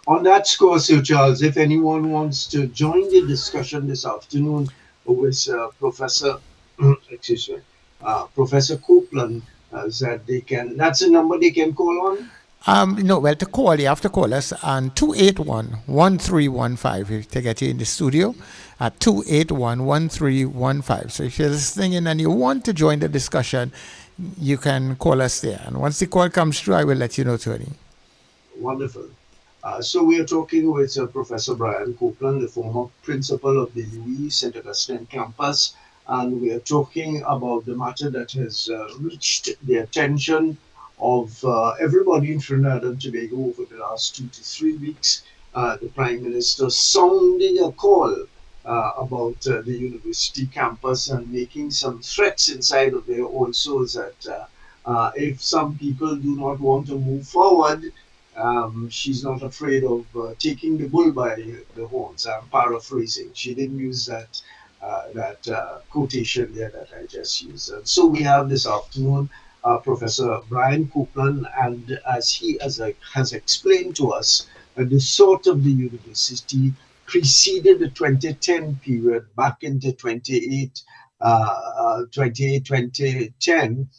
On that score, Sir Charles, if anyone wants to join the discussion this afternoon with Professor, excuse me, Professor Copeland, that they can, that's a number they can call on. No, well, to call, you have to call us on 281-1315 to get you in the studio at 281-1315. So if you're listening in and you want to join the discussion, you can call us there. And once the call comes through, I will let you know, Tony. Wonderful. So we are talking with Professor Brian Copeland, the former principal of the UE St. Augustine campus, and we are talking about the matter that has reached the attention of everybody in Trinidad and Tobago over the last 2 to 3 weeks. The Prime Minister sounding a call about the university campus and making some threats inside of there also that if some people do not want to move forward, she's not afraid of taking the bull by the horns. I'm paraphrasing. She didn't use that quotation there that I just used. And so we have this afternoon Professor Brian Copeland, and as he has explained to us, the sort of the university preceded the 2010 period back into 2010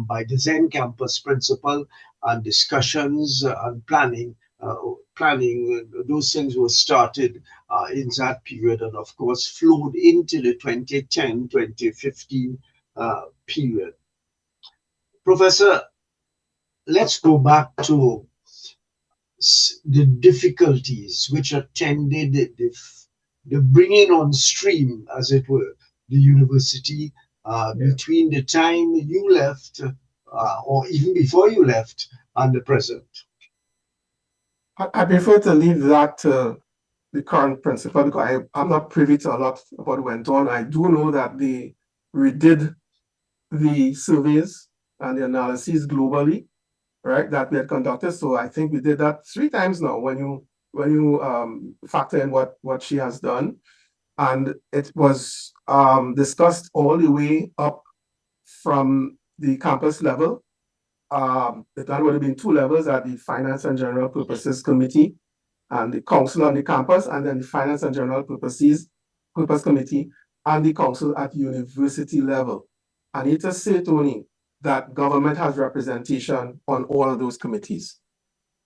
by the Zen campus principal, and discussions and planning. Those things were started in that period and of course flowed into the 2010-2015 period. Professor, let's go back to the difficulties which attended the bringing on stream, as it were, the university between the time you left or even before you left and the present. I prefer to leave that to the current principal because I'm not privy to a lot of what went on. I do know that they redid the surveys and the analyses globally, right, that we had conducted. So I think we did that 3 times now when you factor in what she has done. And it was discussed all the way up from the campus level. That would have been 2 levels at the Finance and General Purposes Committee and the Council on the campus, and then the Finance and General Purpose Committee and the Council at university level. I need to say, Tony, that government has representation on all of those committees.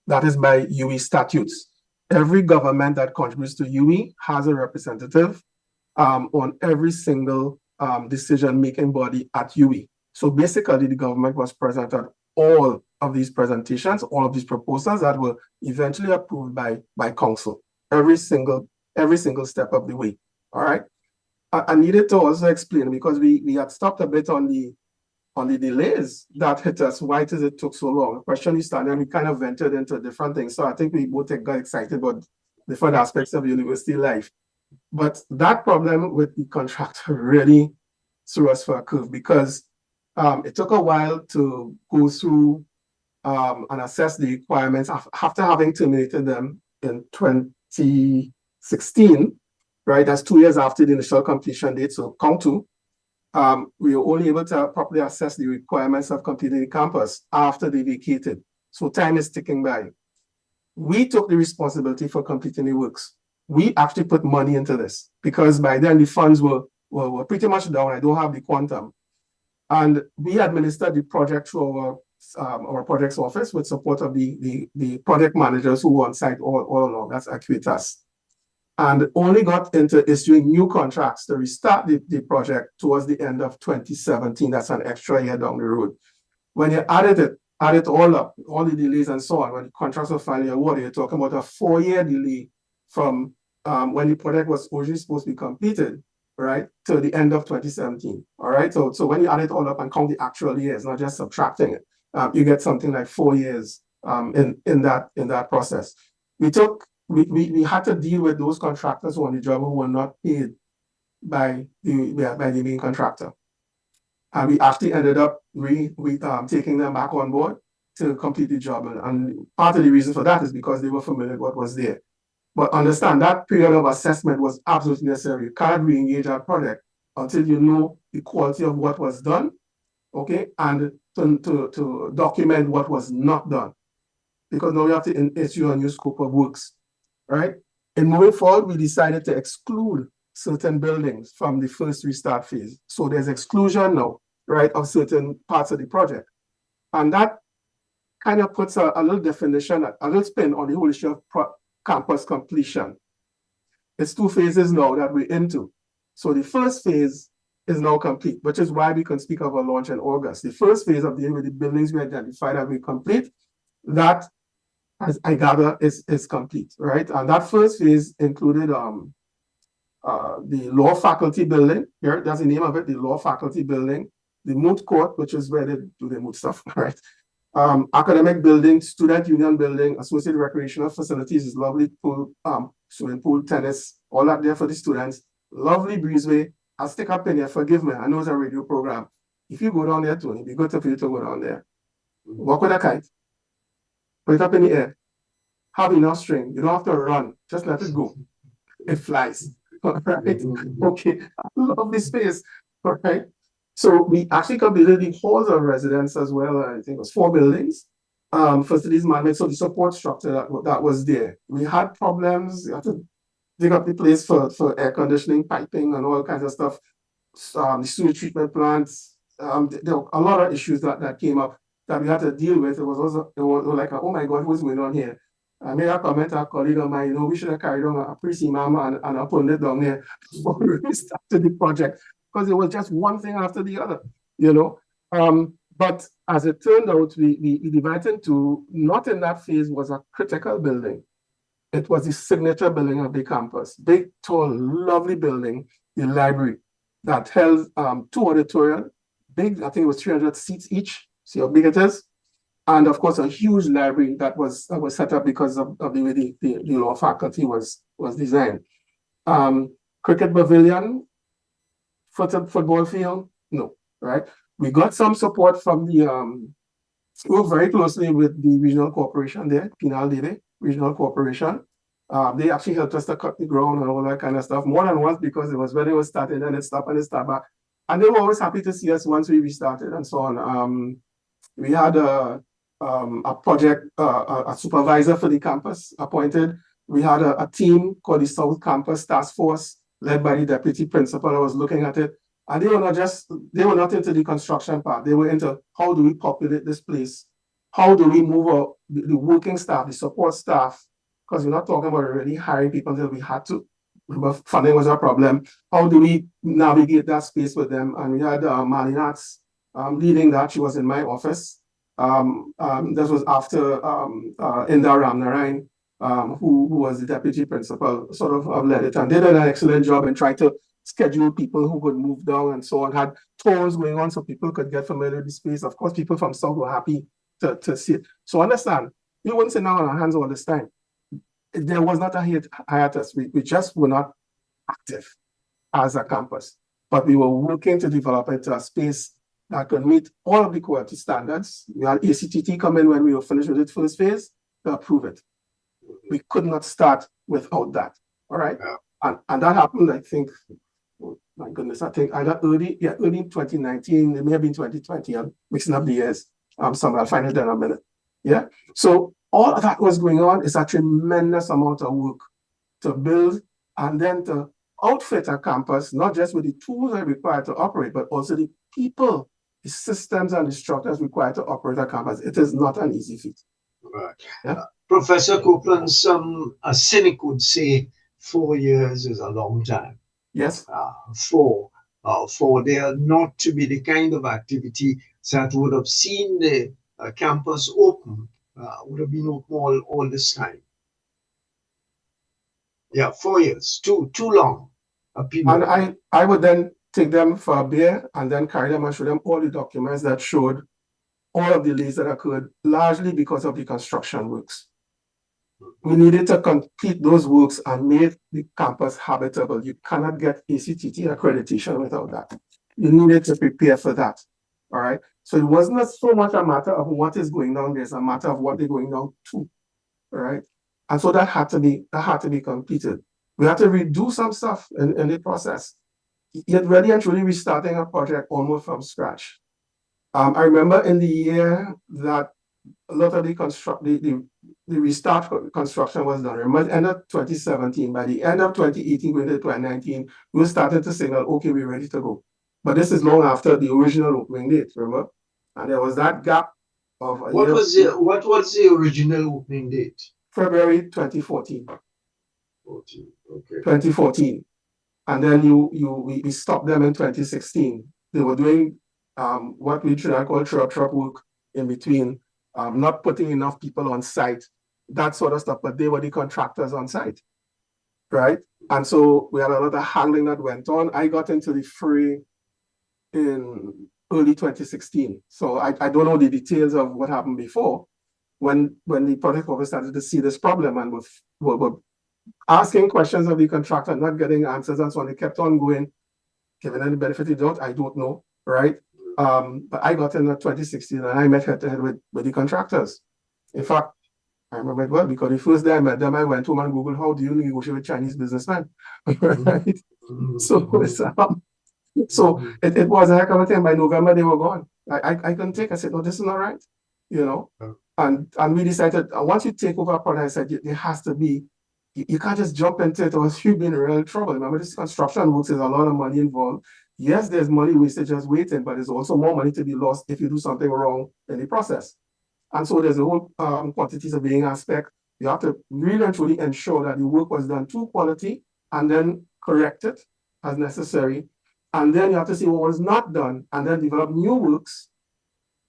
That is by UE statutes. Every government that contributes to UE has a representative on every single decision-making body at UE. So basically, the government was present at all of these presentations, all of these proposals that were eventually approved by council, every single step of the way. All right. I needed to also explain because we had stopped a bit on the delays that hit us. Why does it took so long? The question is started and we kind of ventured into different things. So I think we both got excited about different aspects of university life. But that problem with the contractor really threw us for a curve because it took a while to go through and assess the requirements after having terminated them in 2016, right? That's 2 years after the initial completion date. So count 2. We were only able to properly assess the requirements of completing the campus after they vacated. So time is ticking by. We took the responsibility for completing the works. We actually put money into this because by then the funds were pretty much down. I don't have the quantum. And we administered the project through our projects office with support of the project managers who were on site all along. That's Acuitas. And only got into issuing new contracts to restart the project towards the end of 2017. That's an extra year down the road. When you add it all up, all the delays and so on, when the contracts were finally awarded, you're talking about a 4-year delay from when the project was originally supposed to be completed right, to the end of 2017. All right, so when you add it all up and count the actual years, not just subtracting it, you get something like 4 years in that process. We had to deal with those contractors who on the job who were not paid by the main contractor. And we actually ended up taking them back on board to complete the job. And part of the reason for that is because they were familiar with what was there. But understand that period of assessment was absolutely necessary. You can't re-engage that project until you know the quality of what was done, okay, and to document what was not done. Because now we have to issue a new scope of works, right? And moving forward, we decided to exclude certain buildings from the first restart phase. So there's exclusion now, right, of certain parts of the project. And that kind of puts a little definition, a little spin on the whole issue of campus completion. It's 2 phases now that we're into. So the first phase is now complete, which is why we can speak of a launch in August. The first phase of dealing with the buildings we identified that we complete, that, as I gather, is complete, right? And that first phase included the law faculty building. Here, that's the name of it, the law faculty building, the moot court, which is where they do the moot stuff, right? Academic building, student union building, associated recreational facilities is lovely pool, swimming pool, tennis, all that there for the students. Lovely breezeway. I'll stick up in here, forgive me, I know it's a radio program. If you go down there, Tony, it'd be good for you to go down there. Walk with a kite, put it up in the air, have enough string, you don't have to run, just let it go. It flies. All right. Okay, lovely space. All right. So we actually completed the halls of residence as well. I think it was 4 buildings. Facilities management, so the support structure that was there. We had problems. We had to dig up the place for air conditioning, piping, and all kinds of stuff. The sewage treatment plants. There were a lot of issues that came up that we had to deal with. It was like, oh my God, what's going on here? I made a comment to a colleague of mine, we should have carried on a pre-imam and a pundit down there before we started the project, because it was just one thing after the other, But as it turned out, we divided into, not in that phase was a critical building. It was the signature building of the campus. Big, tall, lovely building, the library that held 2 auditorium, big, I think it was 300 seats each. See how big it is? And of course, a huge library that was set up because of the way the law faculty was designed. Cricket pavilion, football field, no, right? We got some support from we worked very closely with the regional corporation there, Pinal Dede Regional Corporation. They actually helped us to cut the ground and all that kind of stuff, more than once, because it was when it was started and it stopped and it started back. And they were always happy to see us once we restarted and so on. We had a project, a supervisor for the campus appointed. We had a team called the South Campus Task Force, led by the deputy principal that was looking at it. And they were not into the construction part. They were into how do we populate this place? How do we move the working staff, the support staff? Because we're not talking about really hiring people until we had to. But funding was a problem. How do we navigate that space with them? And we had Malinats leading that. She was in my office. This was after Indar Ramnarayan, who was the deputy principal, sort of led it and did an excellent job in trying to schedule people who could move down and so on, had tours going on so people could get familiar with the space. Of course, people from South were happy to see it. So understand, we wouldn't sit down on our hands all this time. There was not a hiatus. We just were not active as a campus, but we were working to develop it to a space that could meet all of the quality standards. We had ACTT come in when we were finished with the first phase to approve it. We could not start without that. All right. Yeah. And that happened, I think, oh my goodness, I think either early 2019, it may have been 2020. I'm mixing up the years. So I'll find it in a minute. Yeah. So all of that was going on. It's a tremendous amount of work to build and then to outfit a campus, not just with the tools that are required to operate, but also the people, the systems and the structures required to operate a campus. It is not an easy feat. Right. Yeah? Professor Copeland, a cynic would say 4 years is a long time. Yes. For there not to be the kind of activity that would have seen the campus open, would have been open all this time. Yeah, 4 years, too long. And I would then take them for a beer and then carry them and show them all the documents that showed all of the delays that occurred, largely because of the construction works. We needed to complete those works and make the campus habitable. You cannot get ACTT accreditation without that. You needed to prepare for that. All right. So it wasn't so much a matter of what is going on, there's a matter of what they're going on to. All right. And so that had to be completed. We had to redo some stuff in the process. Yet really and truly restarting a project almost from scratch. I remember in the year that a lot of the restart construction was done. Remember, end of 2017, by the end of 2018, going to 2019, we were starting to signal, okay, we're ready to go. But this is long after the original opening date, remember? And there was that gap of a what year. What was the original opening date? February 2014. 2014. And then we stopped them in 2016. They were doing what we should call truck work in between, not putting enough people on site, that sort of stuff, but they were the contractors on site, right? And so we had a lot of handling that went on. I got into the fray in early 2016. So I don't know the details of what happened before when the project office started to see this problem and were asking questions of the contractor, not getting answers, and so on. They kept on going, giving any benefit of the doubt, I don't know, right? But I got in 2016 and I met head to head with the contractors. In fact, I remember it well because the first day I met them, I went home and Googled, how do you negotiate with Chinese businessmen? Right? So it was a heck of a thing. By November, they were gone. I couldn't take it. I said, no, this is not right, you know? And we decided, once you take over a project, I said, there has to be, you can't just jump into it or you'll be in real trouble. Remember, this construction works, there's a lot of money involved. Yes, there's money wasted just waiting, but there's also more money to be lost if you do something wrong in the process. And so there's a whole quantity surveying aspect. You have to really and truly ensure that the work was done to quality and then correct it as necessary. And then you have to see what was not done and then develop new works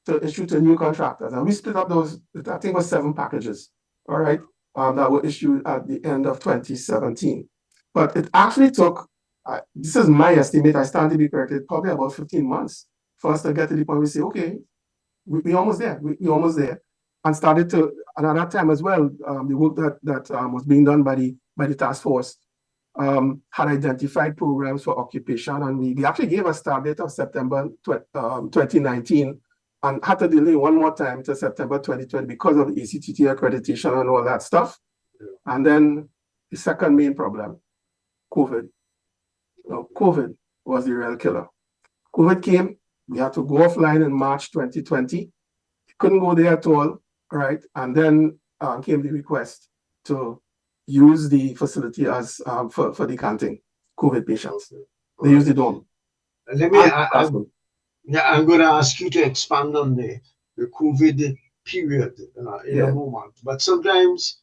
to issue to new contractors. And we split up those, I think it was 7 packages, all right, that were issued at the end of 2017. But it actually took, this is my estimate, I stand to be corrected, probably about 15 months for us to get to the point where we say, okay, we're almost there, we're almost there. And started to, and at that time as well, the work that was being done by the task force had identified programs for occupation, and we actually gave a start date of September 2019 and had to delay one more time to September 2020 because of the ACTT accreditation and all that stuff. And then the second main problem, COVID. COVID was the real killer. COVID came, we had to go offline in March 2020. Couldn't go there at all, right? And then came the request to use the facility as for decanting COVID patients. They use the dome. I'm going to ask you to expand on the COVID period in a moment. But sometimes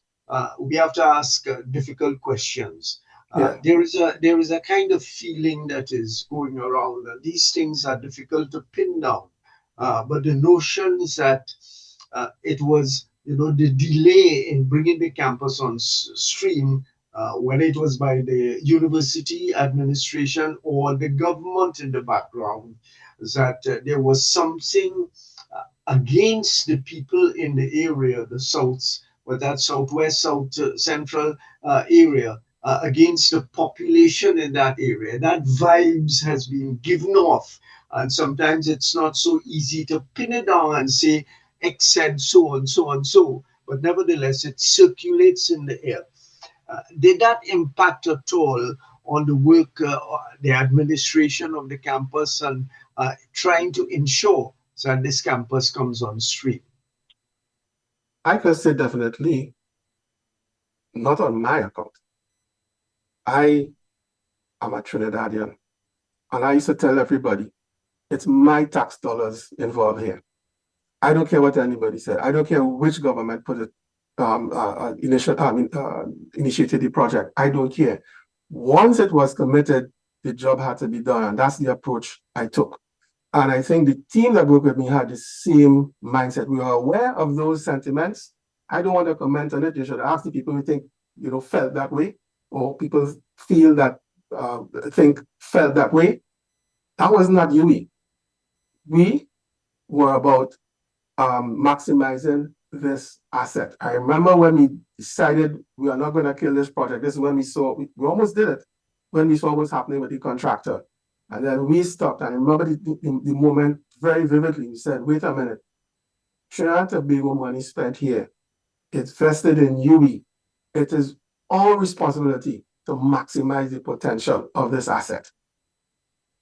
we have to ask difficult questions. There is a kind of feeling that is going around that these things are difficult to pin down. But the notion is that it was, the delay in bringing the campus on stream, whether it was by the university administration or the government in the background, that there was something against the people in the area, the south, or that southwest, south central area, against the population in that area. That vibes has been given off. And sometimes it's not so easy to pin it down and say, X said so and so and so. But nevertheless, it circulates in the air. Did that impact at all on the work, the administration of the campus and trying to ensure that this campus comes on stream? I could say definitely not on my account. I am a Trinidadian, and I used to tell everybody, it's my tax dollars involved here. I don't care what anybody said. I don't care which government put it, initiated the project. I don't care. Once it was committed, the job had to be done, and that's the approach I took. And I think the team that worked with me had the same mindset. We were aware of those sentiments. I don't want to comment on it. You should ask the people who think, felt that way, or people feel that felt that way. That was not UE. We were about maximizing this asset. I remember when we decided we are not going to kill this project. This is when we saw, we almost did it, when we saw what was happening with the contractor. And then we stopped. And I remember the moment very vividly. We said, wait a minute, Trinidad and Tobago money spent here, it's vested in UE. It is our responsibility to maximize the potential of this asset.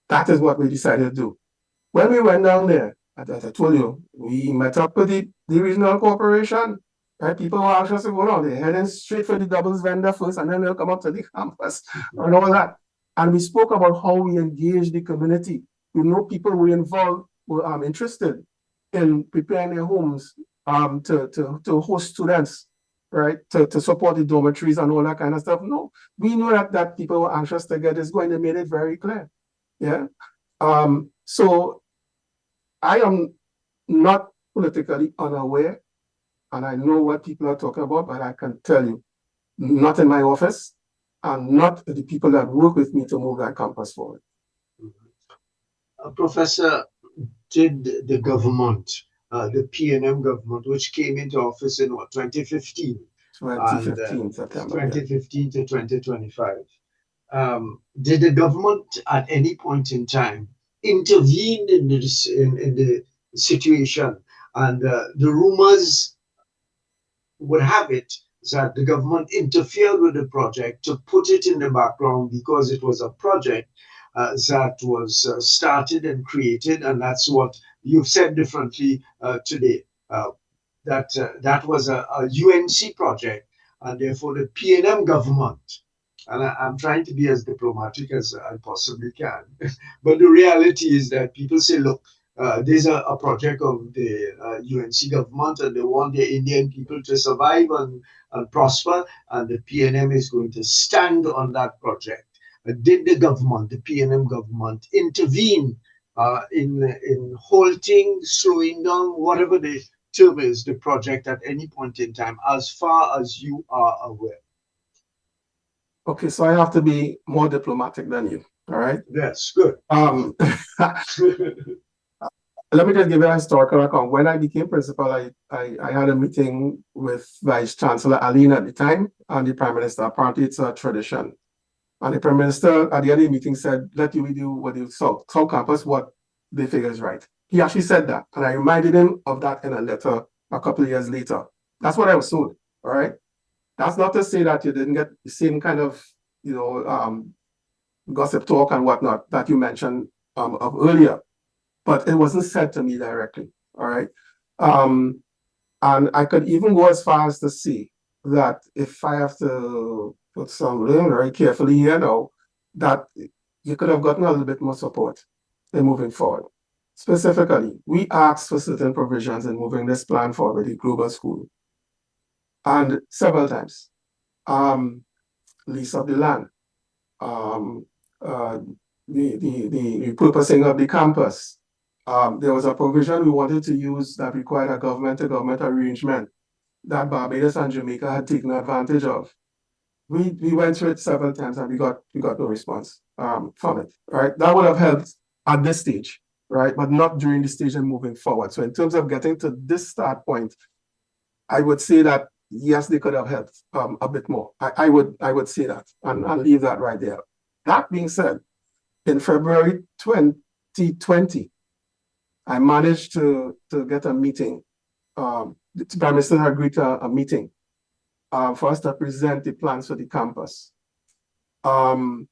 That is what we decided to do. When we went down there, as I told you, we met up with the regional corporation. Right? People were anxious to go down. They're heading straight for the doubles vendor first, and then they'll come up to the campus and all that. And we spoke about how we engage the community. We know people were involved, were interested in preparing their homes to host students, right? To support the dormitories and all that kind of stuff. No, we knew that people were anxious to get this going. They made it very clear. Yeah. So I am not politically unaware, and I know what people are talking about, but I can tell you, not in my office, and not the people that work with me to move that campus forward. Professor, did the government, the PNM government, which came into office in what, 2015? 2015, September. 2015 to 2025. Did the government at any point in time intervene in the situation? And the rumors would have it that the government interfered with the project to put it in the background because it was a project that was started and created, and that's what you've said differently today. That was a UNC project, and therefore the PNM government, and I'm trying to be as diplomatic as I possibly can, but the reality is that people say, look, there's a project of the UNC government, and they want the Indian people to survive and prosper, and the PNM is going to stand on that project. Did the government, the PNM government, intervene in halting, slowing down, whatever the term is, the project at any point in time, as far as you are aware? Okay, so I have to be more diplomatic than you, all right? Yes, good. Let me just give you a historical account. When I became principal, I had a meeting with Vice Chancellor Aline at the time and the Prime Minister. Apparently, it's a tradition. And the Prime Minister at the end of the meeting said, let you do what you South Campus, what they figure is right. He actually said that. And I reminded him of that in a letter a couple of years later. That's what I was told, all right? That's not to say that you didn't get the same kind of, gossip talk and whatnot that you mentioned of earlier. But it wasn't said to me directly, all right? And I could even go as far as to say that if I have to put something very carefully here now, that you could have gotten a little bit more support in moving forward. Specifically, we asked for certain provisions in moving this plan forward, the global school. And several times, lease of the land, the repurposing of the campus. There was a provision we wanted to use that required a government-to-government arrangement that Barbados and Jamaica had taken advantage of. We went through it several times and we got no response from it. Right, that would have helped at this stage, right, but not during the stage and moving forward. So in terms of getting to this start point, I would say that yes, they could have helped a bit more. I would say that and leave that right there. That being said, in February 2020, I managed to get a meeting. The Prime Minister agreed to a meeting for us to present the plans for the campus. And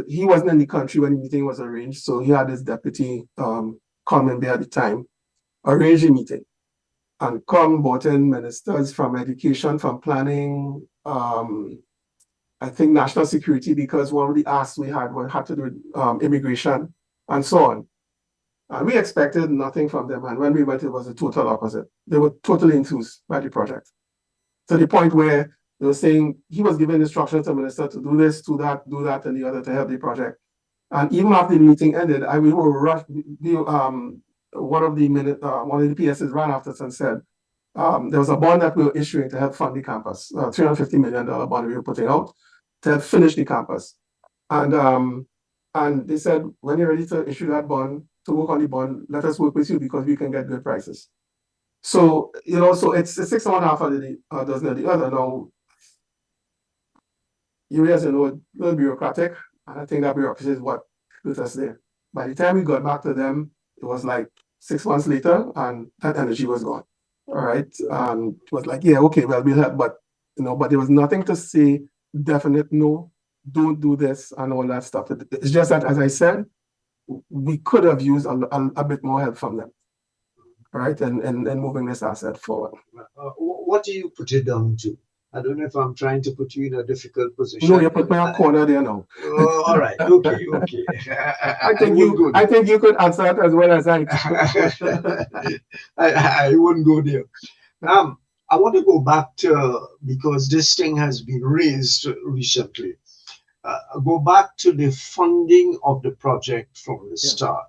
he wasn't in the country when the meeting was arranged, so he had his deputy, Coleman at the time, arrange a meeting. And brought in ministers from education, from planning, I think national security, because one of the asks we had to do with immigration and so on. And we expected nothing from them. And when we went, it was the total opposite. They were totally enthused by the project. To the point where they were saying he was giving instructions to the minister to do this, do that, and the other to help the project. And even after the meeting ended, we were rushed. One of the PSs ran after us and said, there was a bond that we were issuing to help fund the campus, $350 million bond we were putting out to help finish the campus. And they said, when you're ready to issue that bond, to work on the bond, let us work with you because we can get good prices. So, so it's 6.5 of the dozen of the other. Now, you as you know, a little bureaucratic, and I think that bureaucracy is what put us there. By the time we got back to them, it was like 6 months later, and that energy was gone. All right. And it was like, yeah, okay, well, we'll help, but there was nothing to say definite no, don't do this and all that stuff. It's just that, as I said, we could have used a bit more help from them. All right, and moving this asset forward. What do you put it down to? I don't know if I'm trying to put you in a difficult position. No, you put me in a corner there now. All right, okay. I think you could answer it as well as I. I wouldn't go there. I want to go back to, because this thing has been raised recently. Go back to the funding of the project from the start.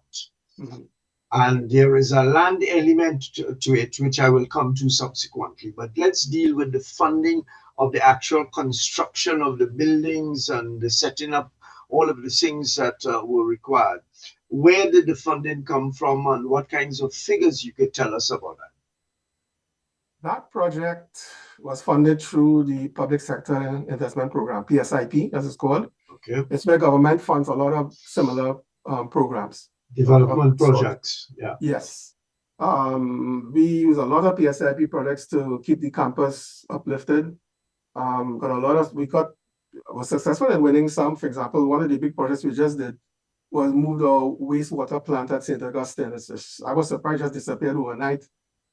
Mm-hmm. And there is a land element to it, which I will come to subsequently. But let's deal with the funding of the actual construction of the buildings and the setting up all of the things that were required. Where did the funding come from, and what kinds of figures you could tell us about that? That project was funded through the Public Sector Investment Program, PSIP, as it's called. Okay. It's where government funds a lot of similar programs. Development projects, yeah. Yes. We use a lot of PSIP projects to keep the campus uplifted. We was successful in winning some. For example, one of the big projects we just did was move the wastewater plant at St. Augustine. I was surprised it just disappeared overnight.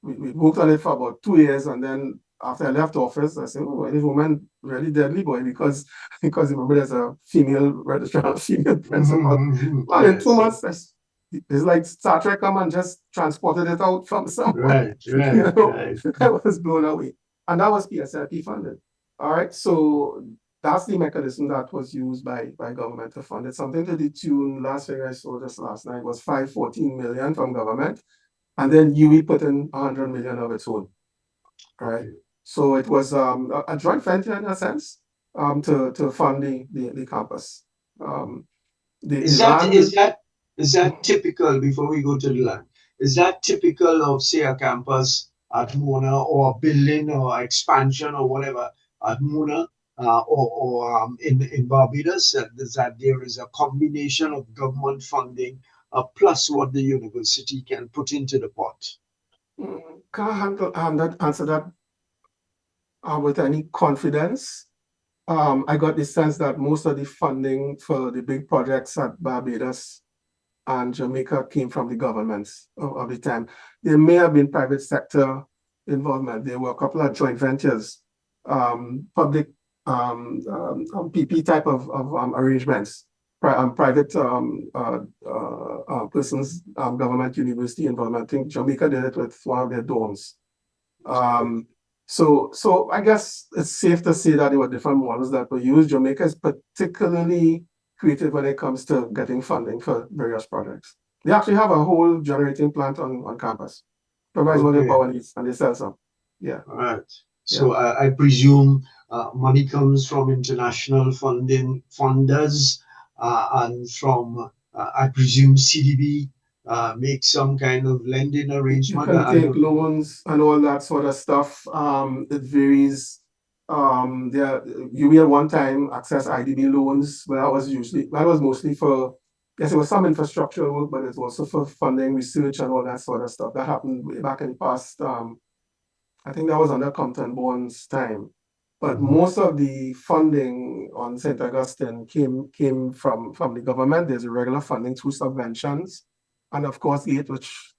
We worked on it for about 2 years, and then after I left office, I said, "Oh, this woman really deadly boy," because remember there's a female registrar, female principal. And in 2 months, it's like Star Trek come and just transported it out from somewhere. Right. I was blown away. And that was PSLP funded. All right. So that's the mechanism that was used by government to fund it. Something to the tune, last thing I saw just last night was $514 million from government. And then UE put in $100 million of its own. All right. So it was a joint venture in a sense to fund the campus. Is that typical, before we go to the land, is that typical of, say, a campus at Mona, or a building or expansion or whatever at Mona or in Barbados? That there is a combination of government funding plus what the university can put into the pot? Can't answer that with any confidence. I got the sense that most of the funding for the big projects at Barbados and Jamaica came from the governments of the time. There may have been private sector involvement. There were a couple of joint ventures, public PP type of arrangements, private persons, government, university involvement. I think Jamaica did it with one of their dorms. So I guess it's safe to say that there were different models that were used. Jamaica is particularly creative when it comes to getting funding for various projects. They actually have a whole generating plant on campus. Provides all the power needs, and they sell some. Yeah. All right. So I presume money comes from international funders, and from I presume CDB make some kind of lending arrangement. You can take loans and all that sort of stuff. It varies. You at one time access IDB loans, but that was mostly for, yes, it was some infrastructure work, but it's also for funding research and all that sort of stuff. That happened way back in the past. I think that was under Compton Bond's time. But most of the funding on St. Augustine came from the government. There's a regular funding through subventions. And of course, GATE, which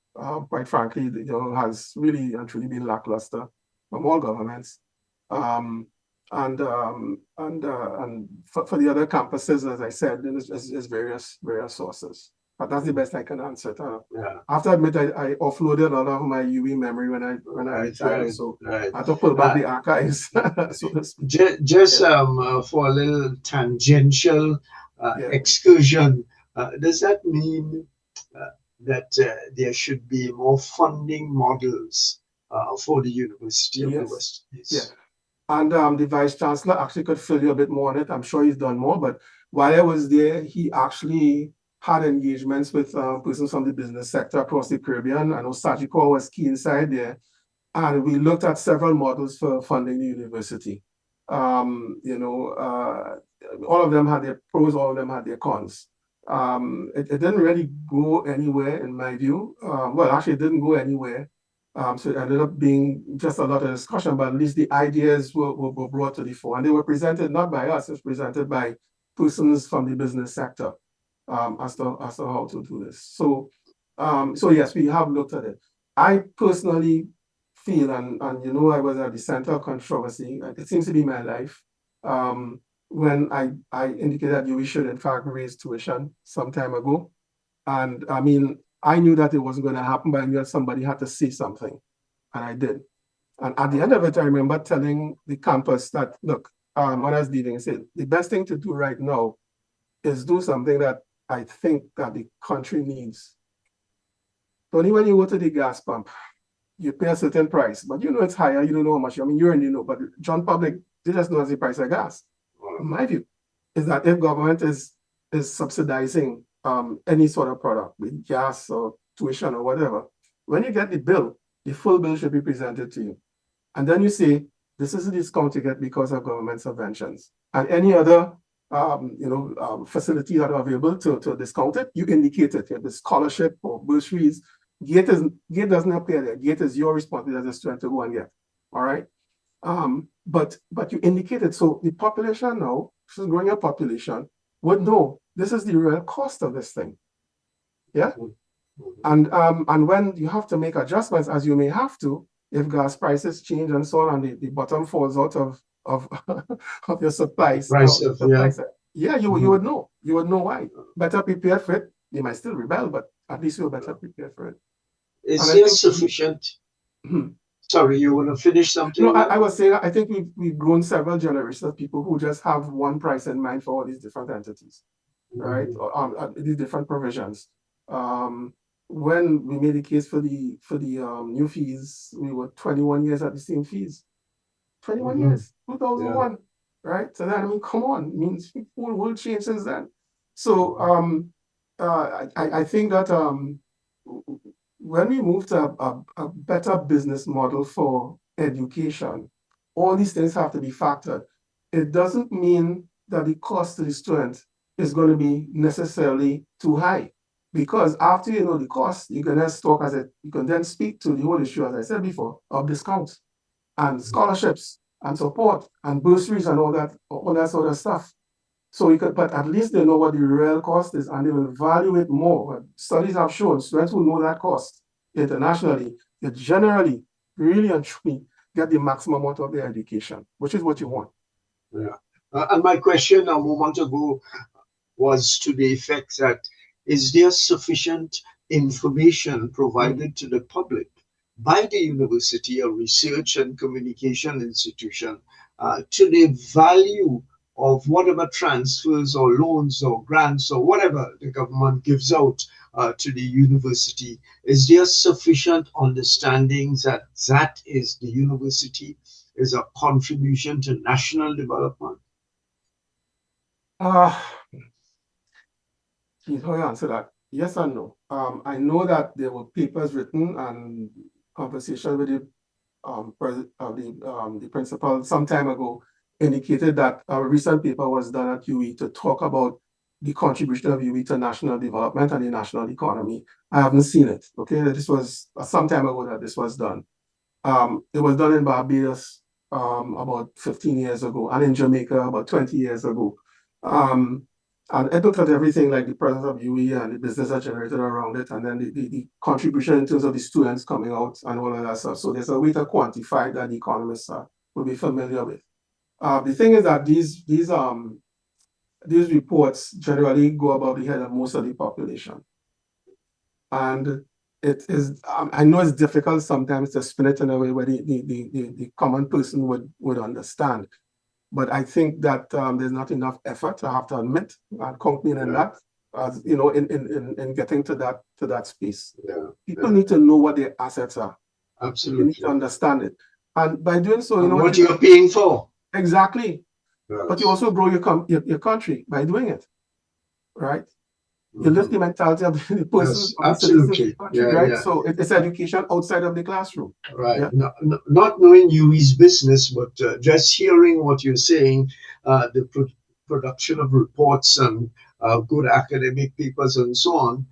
quite frankly, has really and truly been lackluster from all governments. And for the other campuses, as I said, there's various sources. But that's the best I can answer. I have to admit, I offloaded a lot of my UE memory when I retired, so I had to pull back the archives. Just for a little tangential excursion, does that mean that there should be more funding models for the University of the West Indies? Yeah. And the Vice Chancellor actually could fill you a bit more on it. I'm sure he's done more, but while I was there, he actually had engagements with persons from the business sector across the Caribbean. I know Sagicor was key inside there. And we looked at several models for funding the university. All of them had their pros, all of them had their cons. It didn't really go anywhere, in my view. Well, actually, it didn't go anywhere. So it ended up being just a lot of discussion, but at least the ideas were brought to the fore. And they were presented not by us, it was presented by persons from the business sector as to how to do this. So yes, we have looked at it. I personally feel, and I was at the center of controversy. It seems to be my life. When I indicated that we should in fact raise tuition some time ago. And I mean, I knew that it wasn't going to happen, but I knew that somebody had to say something. And I did. And at the end of it, I remember telling the campus that, look, when I was leaving, I said, the best thing to do right now is do something that I think that the country needs. Only when you go to the gas pump, you pay a certain price, but it's higher, you don't know how much. I mean, you already know, but John Public, they just know the price of gas. My view is that if government is subsidizing any sort of product, with gas or tuition or whatever, when you get the bill, the full bill should be presented to you. And then you say, this is a discount you get because of government subventions. And any other facility that are available to discount it, you indicate it. The scholarship or bursaries, gate doesn't appear there. Gate is your responsibility as a student to go and get. All right. But you indicated, so the population now, this is growing up population, would know this is the real cost of this thing. Yeah. And when you have to make adjustments, as you may have to, if gas prices change and so on, and the bottom falls out of of your supplies. You would know. You would know why. Better prepared for it. They might still rebel, but at least you're better prepared for it. Is there sufficient? Sorry, you want to finish something? No, I was saying I think we've grown several generations of people who just have one price in mind for all these different entities, right? These different provisions. When we made the case for the new fees, we were 21 years at the same fees. 21 years, 2001, right? So then, I mean, come on, it means the whole world changed since then. So I think that when we move to a better business model for education, all these things have to be factored. It doesn't mean that the cost to the student is going to be necessarily too high, because after you know the cost, you can then you can then speak to the whole issue, as I said before, of discounts and scholarships and support and bursaries and all that sort of stuff. So but at least they know what the real cost is, and they will value it more. Studies have shown students who know that cost internationally, they generally, really and truly, get the maximum out of their education, which is what you want. Yeah. And my question a moment ago was to the effect that, is there sufficient information provided to the public by the university or research and communication institution to the value of whatever transfers or loans or grants or whatever the government gives out to the university? Is there sufficient understanding that that is the university is a contribution to national development? How do you answer that? Yes and no. I know that there were papers written and conversation with the principal some time ago indicated that a recent paper was done at UE to talk about the contribution of UE to national development and the national economy. I haven't seen it. Okay, this was some time ago that this was done. It was done in Barbados about 15 years ago, and in Jamaica about 20 years ago. And it looked at everything like the presence of UE and the business that generated around it, and then the contribution in terms of the students coming out and all of that stuff. So there's a way to quantify that the economists will be familiar with. The thing is that these reports generally go above the head of most of the population. And it is, I know it's difficult sometimes to spin it in a way where the common person would understand. But I think that there's not enough effort, I have to admit, and conclude in that, in getting to that space. People need to know what their assets are. Absolutely. They need to understand it. And by doing so, what you're paying for. Exactly. but you also grow your country by doing it, right? You lift the mentality of the person, of the citizens of the country, right? So it's education outside of the classroom. Right. Not knowing UWI's business, but just hearing what you're saying, the production of reports and good academic papers and so on,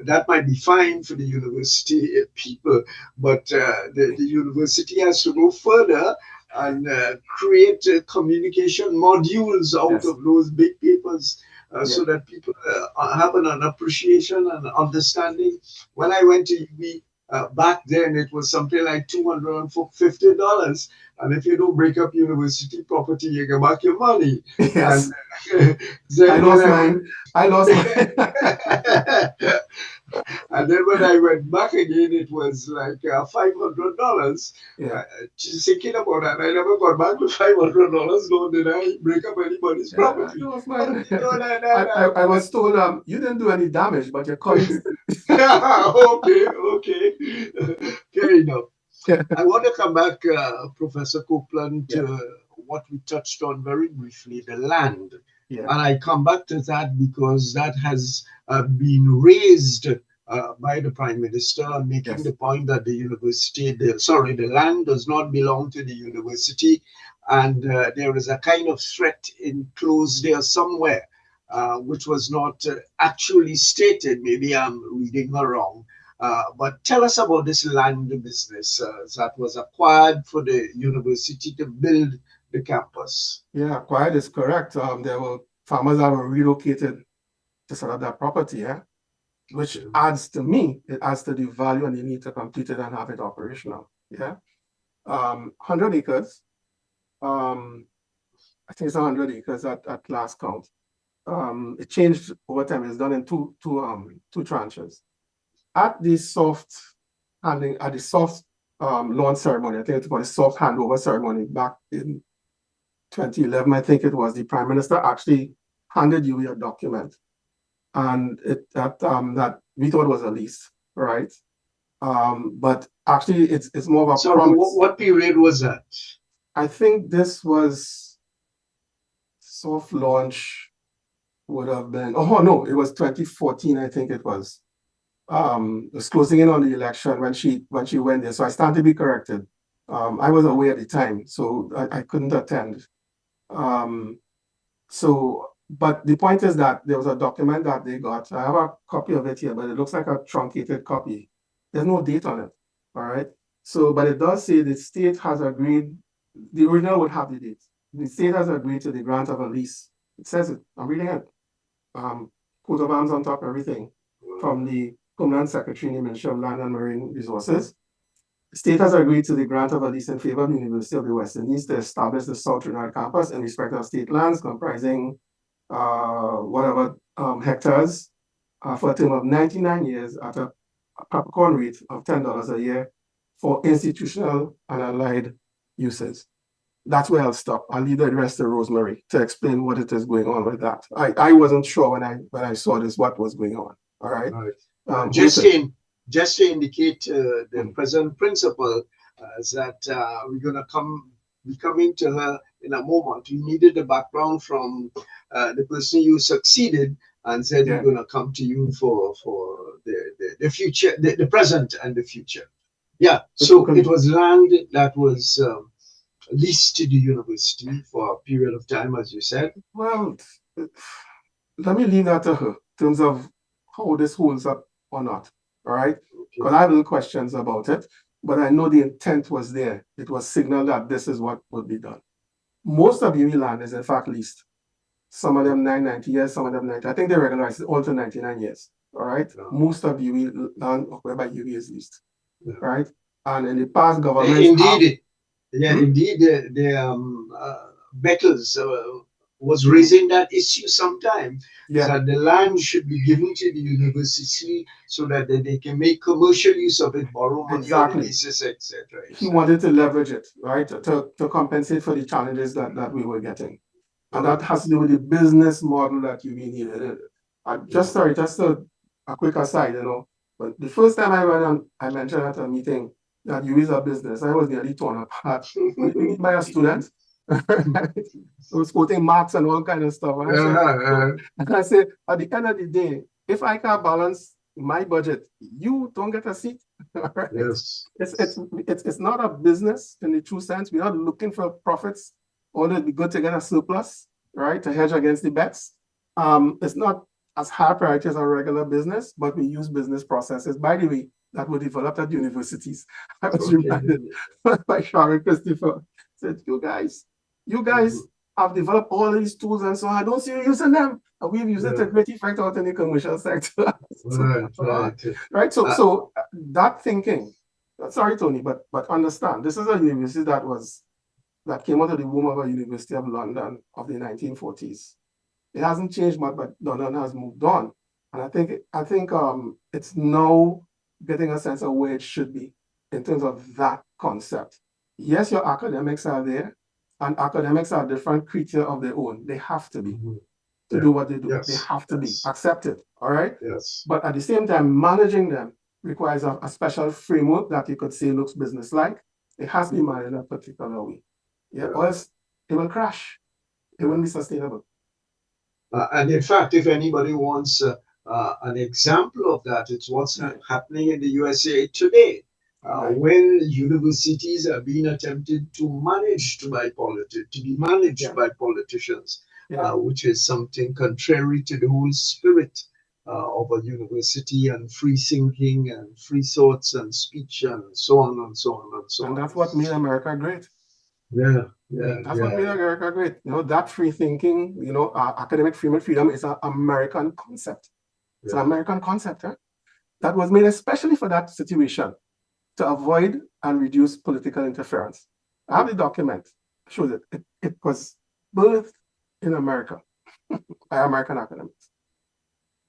that might be fine for the university people, but the university has to go further and create communication modules out of those big papers. So that people have an appreciation and understanding. When I went to UB back then, it was something like $250, and if you don't break up university property, you get back your money. Yes, and I lost mine. I lost mine. And then when I went back again, it was like $500. Just thinking about that, I never got back the $500, nor did I break up anybody's property. I lost mine. I was told you didn't do any damage, but your colleagues. Okay. Fair enough. I want to come back, Professor Copeland, to what we touched on very briefly, the land. And I come back to that because that has been raised by the Prime Minister, making the point that the land does not belong to the university, and there is a kind of threat enclosed there somewhere, which was not actually stated. Maybe I'm reading her wrong. But tell us about this land business that was acquired for the university to build the campus. Yeah, acquired is correct. There were farmers that were relocated to set up that property, which adds to the value and the need to complete it and have it operational. 100 acres. I think it's 100 acres at last count. It changed over time. It's done in two tranches. At the soft launch ceremony, I think it was a soft handover ceremony back in 2011, I think it was, the Prime Minister actually handed you a document, and that we thought was a lease, right? But actually, it's more of a promise. What period was that? I think this was soft launch would have been. Oh no, it was 2014. I think it was. It was closing in on the election when she went there. So I stand to be corrected. I was away at the time, so I couldn't attend. But the point is that there was a document that they got. I have a copy of it here, but it looks like a truncated copy. There's no date on it. All right. So, but it does say the state has agreed. The original would have the date. The state has agreed to the grant of a lease. It says it. I'm reading it. Coat of arms on top, everything, from the Copeland Secretary in the Ministry of Land and Marine Resources. The state has agreed to the grant of a lease in favor of the University of the West Indies to establish the South Trinidad campus in respect of state lands comprising hectares for a term of 99 years at a peppercorn rate of $10 a year for institutional and allied uses. That's where I'll stop. I'll leave the rest to Rosemary to explain what it is going on with that. I wasn't sure when I saw this what was going on. All right. Just to indicate the present principal that we're going to be coming to her in a moment. We needed the background from the person you succeeded, and said we're going to come to you for the future, the present and the future. Yeah. So it was land that was leased to the university for a period of time, as you said. Well, let me leave that to her in terms of how this holds up or not. All right, because I have little questions about it, but I know the intent was there. It was signaled that this is what would be done. Most of UWI land is in fact leased. Some of them 90 years, some of them 90. I think they regularized it all to 99 years. All right, most of UWI land acquired by UWI is leased. All right, and in the past, government indeed Beckles was raising that issue sometime, that the land should be given to the university so that they can make commercial use of it, borrow money on leases, etc. He wanted to leverage it, right, to compensate for the challenges that we were getting. And that has to do with the business model that you needed. Just a quick aside, but the first time I went on, I mentioned at a meeting that you is a business, I was nearly torn apart by a student I was quoting Marx and all kind of stuff. And I said, at the end of the day, if I can't balance my budget, you don't get a seat. Right? Yes. It's not a business in the true sense. We're not looking for profits. Although it'd be good to get a surplus, right, to hedge against the bets. It's not as high priority as a regular business, but we use business processes, by the way, that were developed at universities. I was reminded by Sharon Christopher. Said, you guys have developed all these tools and so on. I don't see you using them. And we've used it to great effect out in the commercial sector. Right. So that thinking, sorry, Tony, but understand, this is a university that came out of the womb of a University of London of the 1940s. It hasn't changed much, but London has moved on. And I think it's now getting a sense of where it should be in terms of that concept. Yes, your academics are there, and academics are a different creature of their own. They have to be to do what they do. Yes. They have to be accepted. All right. Yes. But at the same time, managing them requires a special framework that you could say looks business-like. It has to be managed in a particular way. Yeah, or else it will crash. It won't be sustainable. And in fact, if anybody wants an example of that, it's what's happening in the USA today. When universities are being attempted to be managed by politicians, which is something contrary to the whole spirit of a university and free thinking and free thoughts and speech and so on and so on and so on. And that's what made America great. That's what made America great. That free thinking, academic freedom is an American concept. It's an American concept, that was made especially for that situation, to avoid and reduce political interference. I have the document, shows it. It was birthed in America by American academics.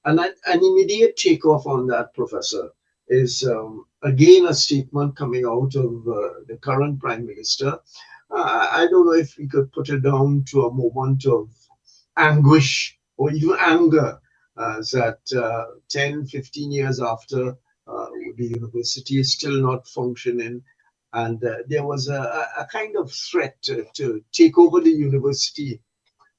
And an immediate takeoff on that, Professor, is again a statement coming out of the current Prime Minister. I don't know if we could put it down to a moment of anguish or even anger that 10, 15 years after the university is still not functioning, and there was a kind of threat to take over the university,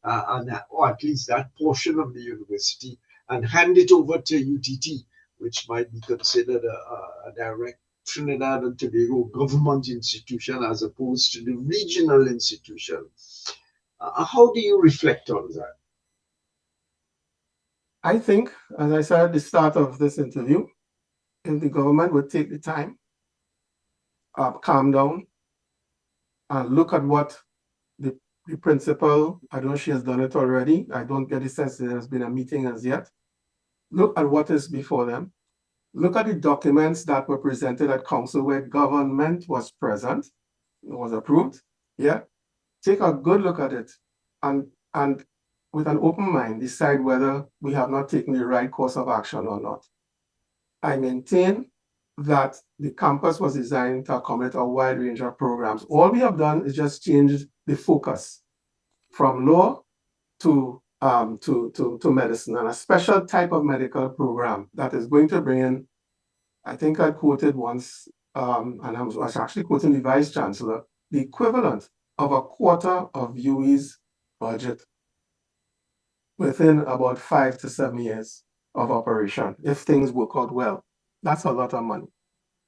or at least that portion of the university, and hand it over to UTT, which might be considered a direct Trinidad and Tobago government institution as opposed to the regional institution. How do you reflect on that? I think, as I said at the start of this interview, if the government would take the time, calm down, and look at what the principal, I don't know if she has done it already, I don't get the sense that there's been a meeting as yet. Look at what is before them. Look at the documents that were presented at council where government was present, it was approved. Take a good look at it and with an open mind, decide whether we have not taken the right course of action or not. I maintain that the campus was designed to accommodate a wide range of programs. All we have done is just change the focus from law to medicine, and a special type of medical program that is going to bring in, I think I quoted once, and I was actually quoting the Vice Chancellor, the equivalent of a quarter of UWI's budget within about 5 to 7 years of operation, if things work out well. That's a lot of money.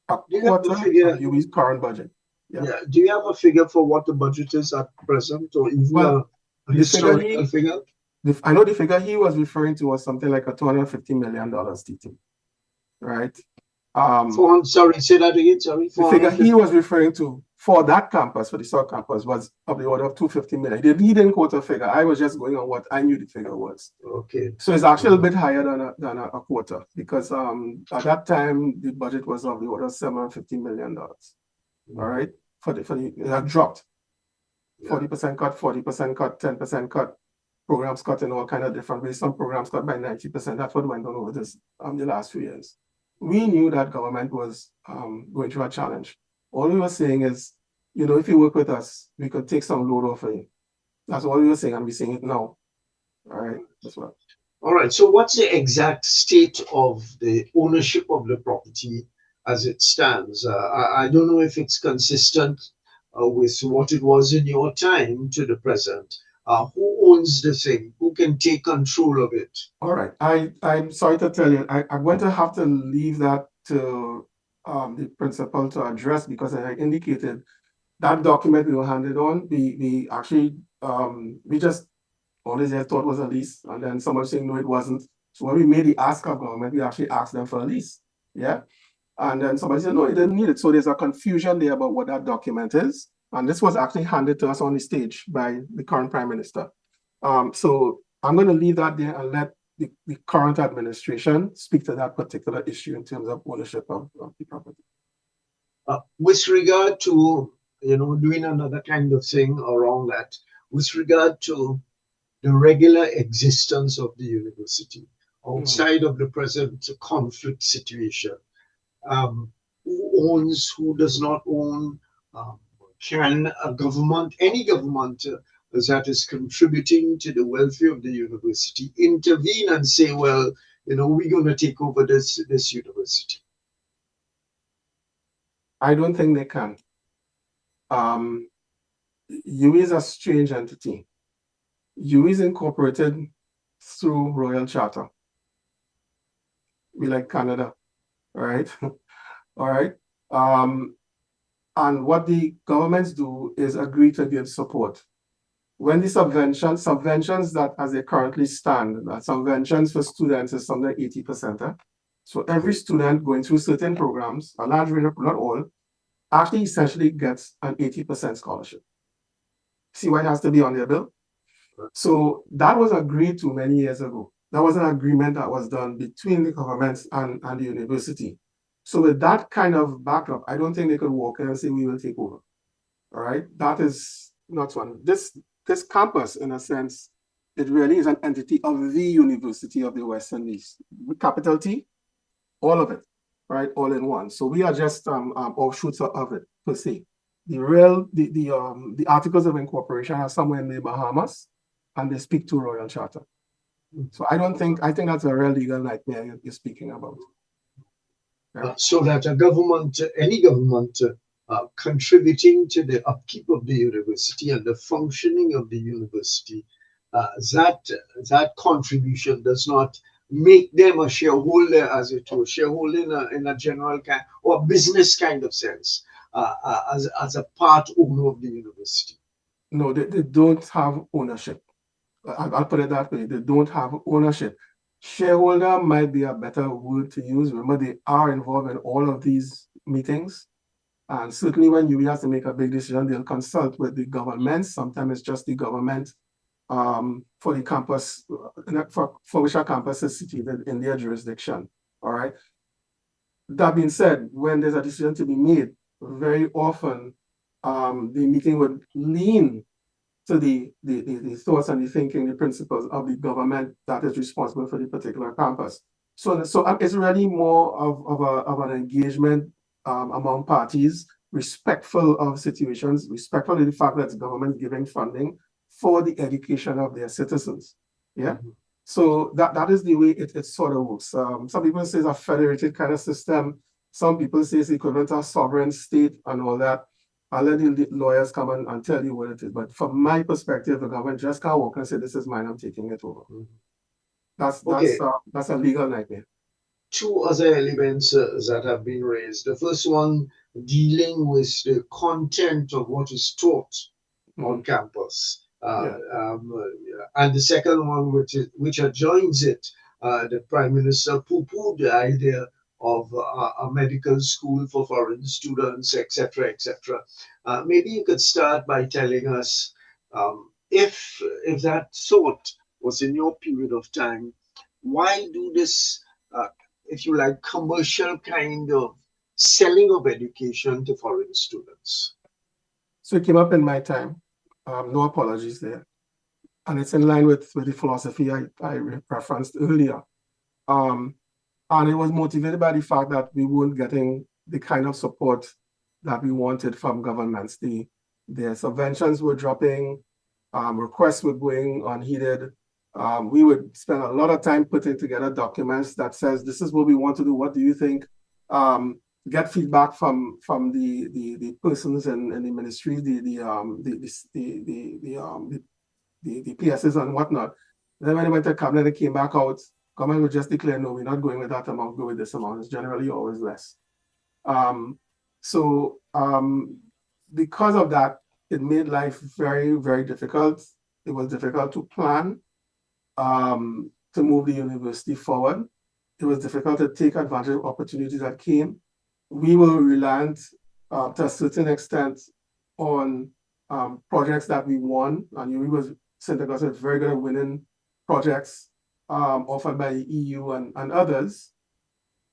A quarter of UWI's current budget. Do you have a figure for what the budget is at present, or even a historical figure? I know the figure he was referring to was something like a $250 million TT, right? Sorry, say that again. Sorry. The figure he was referring to for that campus, for the South campus, was of the order of $250 million. He didn't quote a figure. I was just going on what I knew the figure was. Okay. So it's actually a bit higher than a quarter, because at that time the budget was of the order of $750 million. All right, for the it had dropped. 40% cut, 40% cut, 10% cut. Programs cut in all kind of different ways. Some programs cut by 90%. That's what went on over this the last few years. We knew that government was going through a challenge. All we were saying is, if you work with us, we could take some load off of you. That's all we were saying, and we're saying it now. All right, that's what. All right. So, what's the exact state of the ownership of the property as it stands? I don't know if it's consistent with what it was in your time to the present. Who owns the thing? Who can take control of it? All right. I'm sorry to tell you, I'm going to have to leave that to the principal to address, because as I indicated, that document we were handed on, we actually, we just always just thought it was a lease, and then someone saying no, it wasn't. So when we made the ask of government, we actually asked them for a lease. Yeah. And then somebody said, no, you didn't need it. So there's a confusion there about what that document is. And this was actually handed to us on the stage by the current Prime Minister. So I'm going to leave that there and let the current administration speak to that particular issue in terms of ownership of the property. With regard to, doing another kind of thing around that, with regard to the regular existence of the university outside of the present conflict situation, who owns, who does not own, can a government, any government that is contributing to the welfare of the university, intervene and say, well, we're going to take over this university? I don't think they can. UE is a strange entity. UE is incorporated through Royal Charter. We like Canada, right? All right. And what the governments do is agree to give support. When the subventions that as they currently stand, subventions for students is something like 80%. So every student going through certain programs, a large range, not all, actually essentially gets an 80% scholarship. See why it has to be on their bill? So that was agreed to many years ago. That was an agreement that was done between the governments and the university. So with that kind of backdrop, I don't think they could walk in and say, we will take over. All right, that is not one. This campus, in a sense, it really is an entity of the University of the West Indies, capital T, all of it, right, all in one. So we are just offshoots of it per se. The articles of incorporation are somewhere in the Bahamas, and they speak to Royal Charter. So I think that's a real legal nightmare you're speaking about. Right? So that a government, any government, contributing to the upkeep of the university and the functioning of the university, that contribution does not make them a shareholder, as it were, shareholder in a general kind or business kind of sense, as a part owner of the university. No, they don't have ownership. I'll put it that way. They don't have ownership. Shareholder might be a better word to use. Remember, they are involved in all of these meetings. And certainly when you have to make a big decision, they'll consult with the government. Sometimes it's just the government for the campus, for which a campus is situated in their jurisdiction. All right. That being said, when there's a decision to be made, very often the meeting would lean to the thoughts and the thinking, the principles of the government that is responsible for the particular campus. So it's really more of an engagement among parties, respectful of situations, respectful of the fact that the government is giving funding for the education of their citizens. Yeah. Mm-hmm. So that is the way it sort of works. Some people say it's a federated kind of system. Some people say it's equivalent to a sovereign state and all that. I'll let the lawyers come and tell you what it is. But from my perspective, the government just can't walk and say, this is mine, I'm taking it over. That's a legal nightmare. Two other elements that have been raised. The first one dealing with the content of what is taught on campus. And the second one, which adjoins it, the Prime Minister poo-pooed the idea of a medical school for foreign students, etc., etc. Maybe you could start by telling us if that thought was in your period of time, why do this, if you like, commercial kind of selling of education to foreign students? So it came up in my time. No apologies there. And it's in line with the philosophy I referenced earlier. And it was motivated by the fact that we weren't getting the kind of support that we wanted from governments. Their subventions were dropping, requests were going unheeded. We would spend a lot of time putting together documents that says, this is what we want to do, what do you think? get feedback from the persons in the ministry, the PSs and whatnot. Then when they went to cabinet, they came back out. Government would just declare, no, we're not going with that amount, go with this amount. It's generally always less. Because of that, it made life very, very difficult. It was difficult to plan, to move the university forward. It was difficult to take advantage of opportunities that came. We were reliant to a certain extent on projects that we won. And St. Augustine was very good at winning projects offered by the EU and others.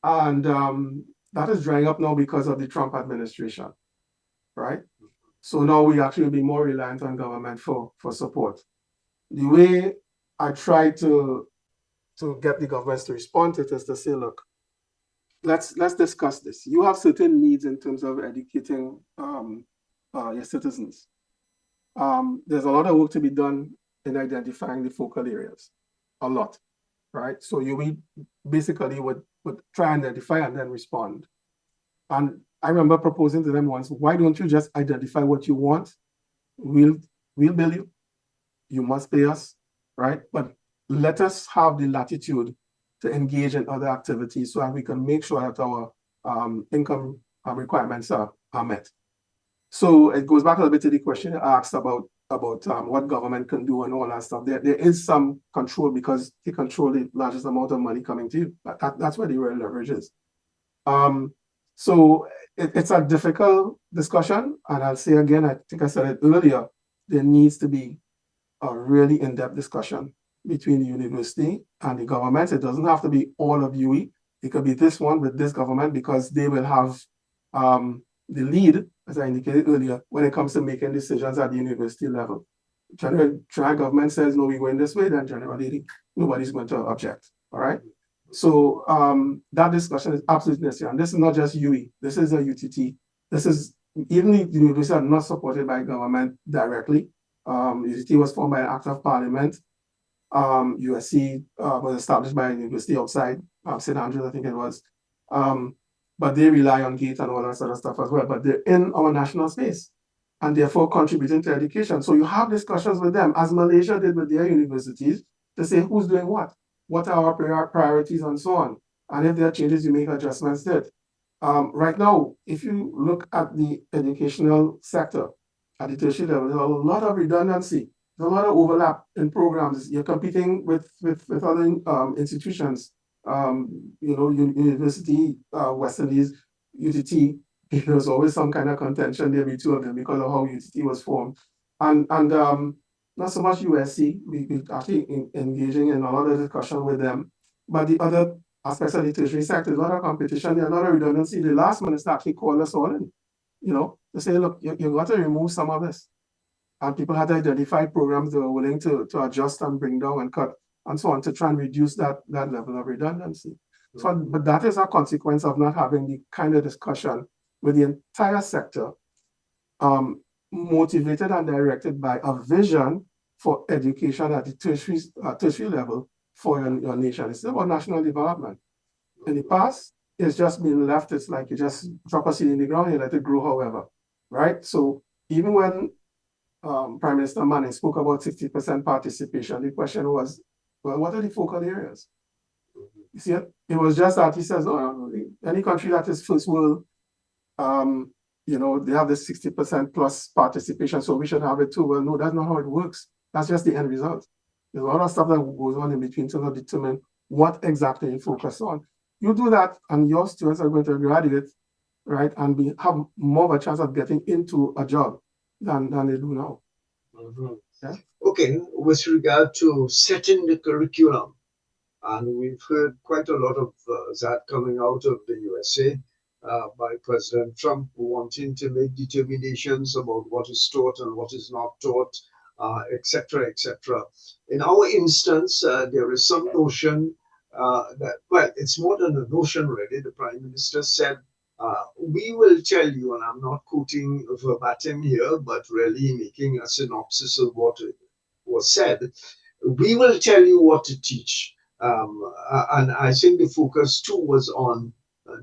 And that is drying up now because of the Trump administration, right? So now we actually will be more reliant on government for support. The way I try to get the governments to respond to it is to say, look, let's discuss this. You have certain needs in terms of educating your citizens. There's a lot of work to be done in identifying the focal areas, a lot, right? So we basically would try and identify and then respond. And I remember proposing to them once, why don't you just identify what you want? We'll bill you. You must pay us, right? But let us have the latitude to engage in other activities so that we can make sure that our income requirements are met. So it goes back a little bit to the question you asked about what government can do and all that stuff. There is some control because they control the largest amount of money coming to you. That's where the real leverage is. So it's a difficult discussion. And I'll say again, I think I said it earlier, there needs to be a really in-depth discussion between the university and the government. It doesn't have to be all of UE. It could be this one with this government because they will have the lead, as I indicated earlier, when it comes to making decisions at the university level. General government says, no, we're going this way, then generally nobody's going to object, all right? So that discussion is absolutely necessary. And this is not just UE, this is a UTT. This is, even if the universities are not supported by government directly, UTT was formed by an act of parliament. USC was established by a university outside St. Andrews, I think it was. But they rely on GATE and all that sort of stuff as well. But they're in our national space and therefore contributing to education. So you have discussions with them, as Malaysia did with their universities, to say who's doing what are our priorities and so on. And if there are changes, you make adjustments to it. Right now, if you look at the educational sector, at the tertiary level, there's a lot of redundancy. There's a lot of overlap in programs. You're competing with other institutions. University, West Indies, UTT, there's always some kind of contention there between two of them because of how UTT was formed. And not so much USC, we actually engaging in a lot of discussion with them. But the other aspects of the tertiary sector, there's a lot of competition, there's a lot of redundancy. The last minister actually called us all in, to say, look, you got to remove some of this. And people had to identify programs that were willing to adjust and bring down and cut and so on to try and reduce that level of redundancy. So, but that is a consequence of not having the kind of discussion with the entire sector, motivated and directed by a vision for education at the tertiary level for your nation. It's about national development. In the past, it's just been left, it's like you just drop a seed in the ground and let it grow however, right? So even when Prime Minister Manning spoke about 60% participation, the question was, well, what are the focal areas? You see, it was just that he says, no, any country that is first world, they have this 60% plus participation, so we should have it too. Well, no, that's not how it works. That's just the end result. There's a lot of stuff that goes on in between to determine what exactly you focus on. You do that, and your students are going to graduate, right, and have more of a chance of getting into a job than they do now. Mm-hmm. Yeah? Okay, with regard to setting the curriculum, and we've heard quite a lot of that coming out of the USA by President Trump wanting to make determinations about what is taught and what is not taught, etc., etc. In our instance, there is some notion that, well, it's more than a notion really. The Prime Minister said, we will tell you, and I'm not quoting verbatim here, but really making a synopsis of what was said, we will tell you what to teach. And I think the focus too was on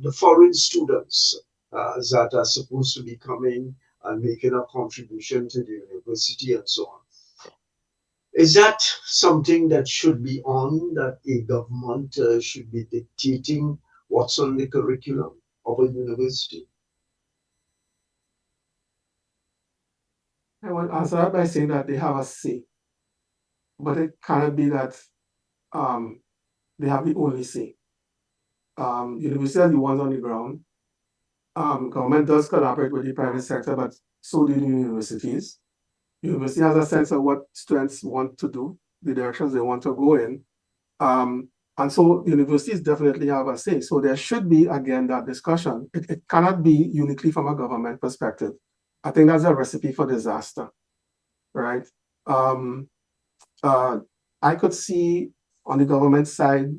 the foreign students that are supposed to be coming and making a contribution to the university and so on. Is that something that should be on, that a government should be dictating what's on the curriculum of a university? I will answer that by saying that they have a say, but it cannot be that they have the only say. University are the ones on the ground. Government does collaborate with the private sector, but so do the universities. University has a sense of what students want to do, the directions they want to go in. And so universities definitely have a say. So there should be, again, that discussion. It cannot be uniquely from a government perspective. I think that's a recipe for disaster, right? I could see on the government side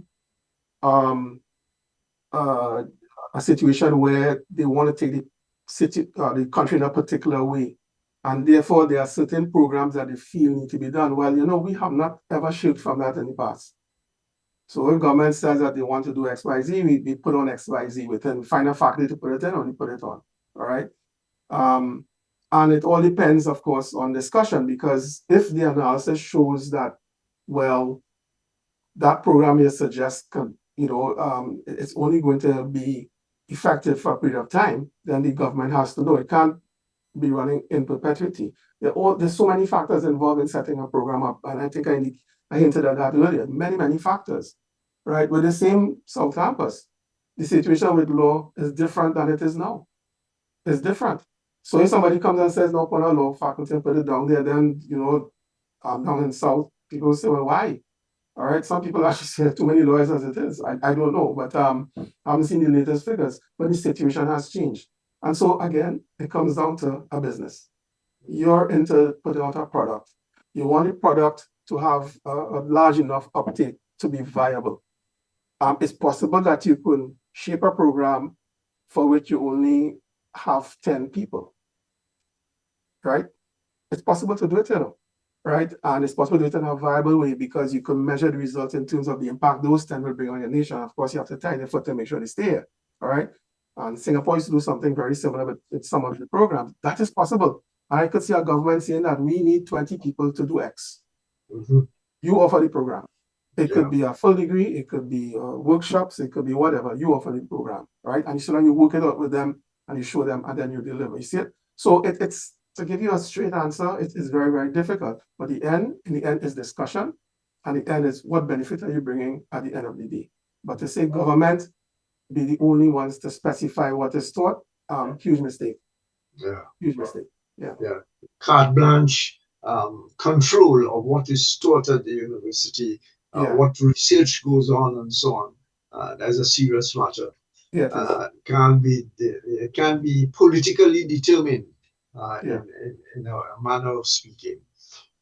a situation where they want to take the country in a particular way. And therefore, there are certain programs that they feel need to be done. Well, we have not ever shirked from that in the past. So if government says that they want to do X, Y, Z, we put on X, Y, Z within, find a faculty to put it in, or we put it on, all right? And it all depends, of course, on discussion, because if the analysis shows that, well, that program you suggest, it's only going to be effective for a period of time, then the government has to know. It can't be running in perpetuity. There's so many factors involved in setting a program up, and I think I hinted at that earlier. Many factors, right? With the same South Campus, the situation with law is different than it is now. It's different. So if somebody comes and says, no, put a law faculty and put it down there, then, down in South, people say, well, why? All right, some people actually say too many lawyers as it is. I don't know, but I haven't seen the latest figures, but the situation has changed. And so again, it comes down to a business. You're into putting out a product. You want the product to have a large enough uptake to be viable. It's possible that you could shape a program for which you only have 10 people, right? It's possible to do it, right? And it's possible to do it in a viable way because you can measure the results in terms of the impact those 10 will bring on your nation. Of course, you have to tie the foot to make sure they stay here, all right? And Singapore used to do something very similar with some of the programs. That is possible. And I could see a government saying that we need 20 people to do X. Mm-hmm. You offer the program. It could be a full degree, it could be workshops, it could be whatever. You offer the program, right? And so then you work it out with them and you show them and then you deliver. You see it? So it's to give you a straight answer, it is very, very difficult. But in the end is discussion, and the end is what benefit are you bringing at the end of the day. But to say government be the only ones to specify what is taught, huge mistake. Yeah. Huge mistake. Yeah. Carte blanche, control of what is taught at the university, what research goes on, and so on. That's a serious matter. Yeah, it can be politically determined in a manner of speaking.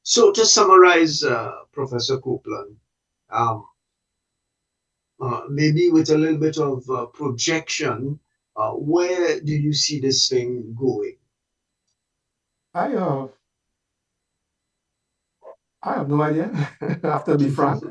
So to summarize, Professor Copeland, maybe with a little bit of projection, where do you see this thing going? I have no idea. I have to be frank.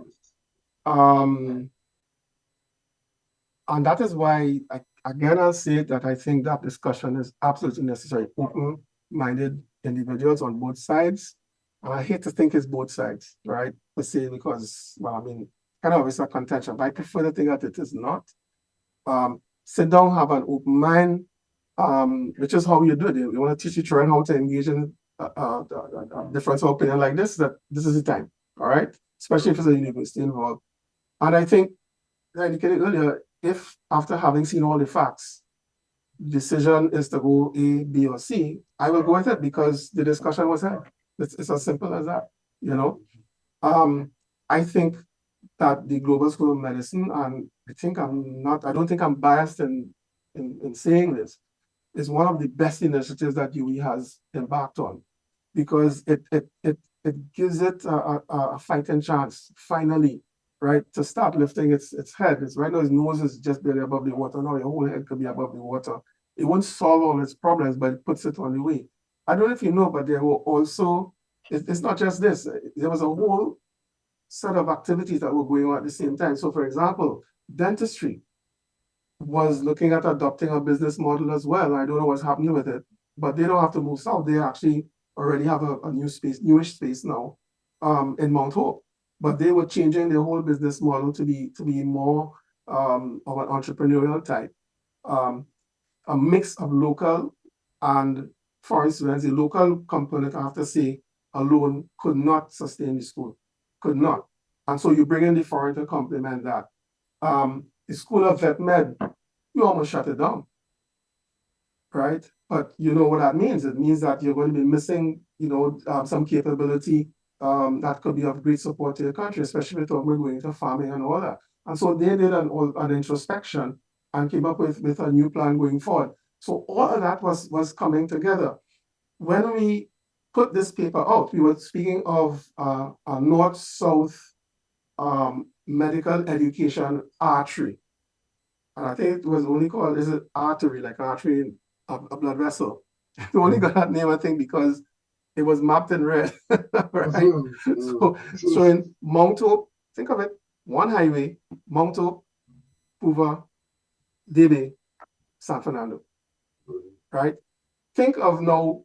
And that is why, I'll say that I think that discussion is absolutely necessary. Open-minded individuals on both sides. And I hate to think it's both sides, right? Per se, because, kind of it's a contention, but I prefer to think that it is not. Sit down, have an open mind, which is how you do it. You want to teach your children how to engage in a difference of opinion like this, that this is the time, all right? Especially if it's a university involved. And I think, I indicated earlier, if after having seen all the facts, decision is to go A, B, or C, I will go with it because the discussion was had. It's as simple as that, I think that the Global School of Medicine, and I don't think I'm biased in saying this, is one of the best initiatives that UE has embarked on, because it gives it a fighting chance, finally, right, to start lifting its head. Right now, its nose is just barely above the water. Now your whole head could be above the water. It won't solve all its problems, but it puts it on the way. I don't know if you know, but there were also, it's not just this, there was a whole set of activities that were going on at the same time. So for example, dentistry was looking at adopting a business model as well. I don't know what's happening with it, but they don't have to move south. They actually already have a newish space now in Mount Hope. But they were changing their whole business model to be more of an entrepreneurial type, a mix of local and foreign students. The local component, I have to say, alone could not sustain the school, could not. And so you bring in the foreign to complement that. The School of Vet Med, you almost shut it down, right? But you know what that means? It means that you're going to be missing, some capability that could be of great support to your country, especially if we're going into farming and all that. And so they did an introspection and came up with a new plan going forward. So all of that was coming together. When we put this paper out, we were speaking of a north-south medical education artery. And I think it was only called, is it artery, like artery in a blood vessel. It only got that name, I think, because it was mapped in red, right? So in Mount Hope, think of it, one highway, Mount Hope, Hoover, Debe, San Fernando, right? Think of now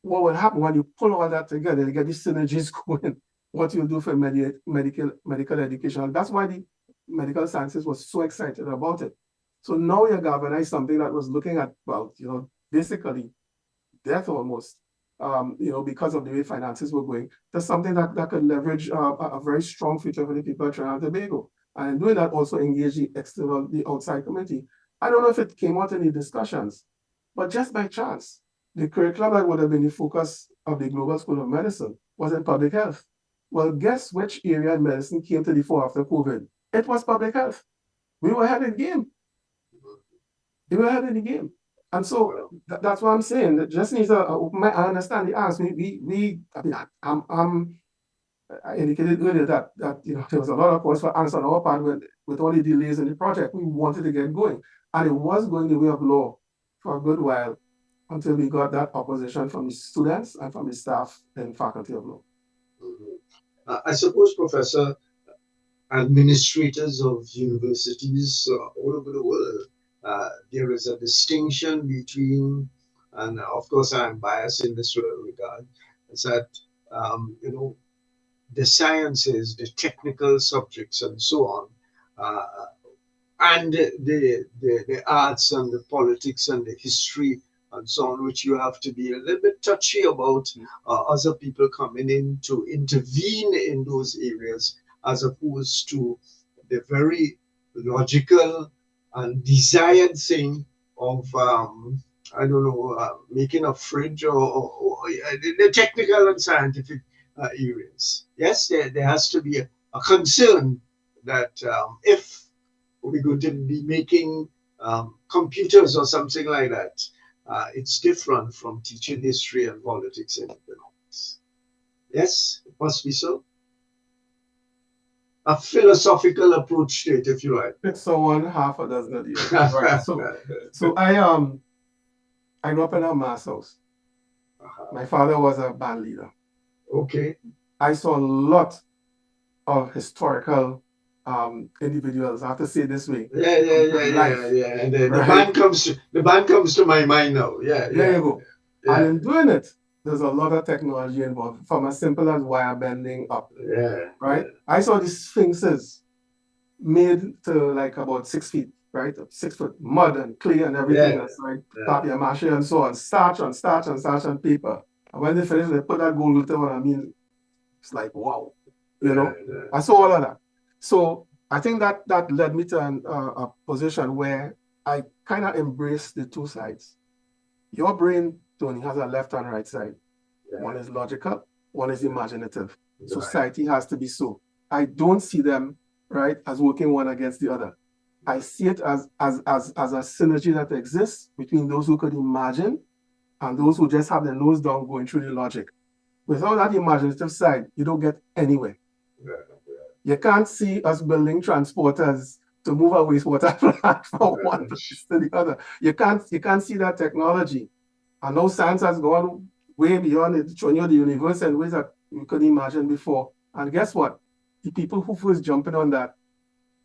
what would happen when you pull all that together, you get these synergies going, what you do for medical education. That's why the medical sciences was so excited about it. So now you galvanize something that was looking at, well, basically death almost, because of the way finances were going. That's something that could leverage a very strong future for the people of Trinidad and Tobago. And in doing that, also engage the outside community. I don't know if it came out in the discussions, but just by chance, the curriculum that would have been the focus of the Global School of Medicine was in public health. Well, guess which area in medicine came to the fore after COVID? It was public health. We were ahead in the game. We were ahead in the game. And so that's what I'm saying. It just needs I understand the ask. I indicated earlier that there was a lot of calls for answer on our part with all the delays in the project. We wanted to get going. And it was going the way of law for a good while until we got that opposition from the students and from the staff and faculty of law. I suppose, Professor, administrators of universities all over the world, there is a distinction between, and of course I'm biased in this regard, is that, the sciences, the technical subjects and so on, and the arts and the politics and the history and so on, which you have to be a little bit touchy about other people coming in to intervene in those areas, as opposed to the very logical and desired thing of, making a fridge or the technical and scientific areas. Yes, there has to be a concern that if we're going to be making computers or something like that, it's different from teaching history and politics and economics. Yes, it must be so. A philosophical approach to it, if you like. It's so one half a dozen of years. Right. So I grew up in a mass house. My father was a band leader. Okay. I saw a lot of historical individuals. I have to say it this way. Yeah. And the band comes to my mind now. Yeah. There you go. Yeah. And in doing it, there's a lot of technology involved, from as simple as wire bending up. Yeah. Right? I saw these sphinxes made to like about 6 feet, right? 6 foot, mud and clay and everything. That's like papier mâché and so on. Starch on paper. And when they finish, they put that gold glitter on. It's like, wow. I saw all of that. So I think that led me to a position where I kind of embraced the two sides. Your brain, Tony, has a left and right side. Yeah. One is logical, one is imaginative. Right. Society has to be so. I don't see them, right, as working one against the other. I see it as a synergy that exists between those who could imagine and those who just have their nose down going through the logic. Without that imaginative side, you don't get anywhere. Yeah. You can't see us building transporters to move a wastewater plant from one place to the other. You can't see that technology. And now science has gone way beyond it, showing you the universe in ways that you couldn't imagine before. And guess what? The people who first jumping on that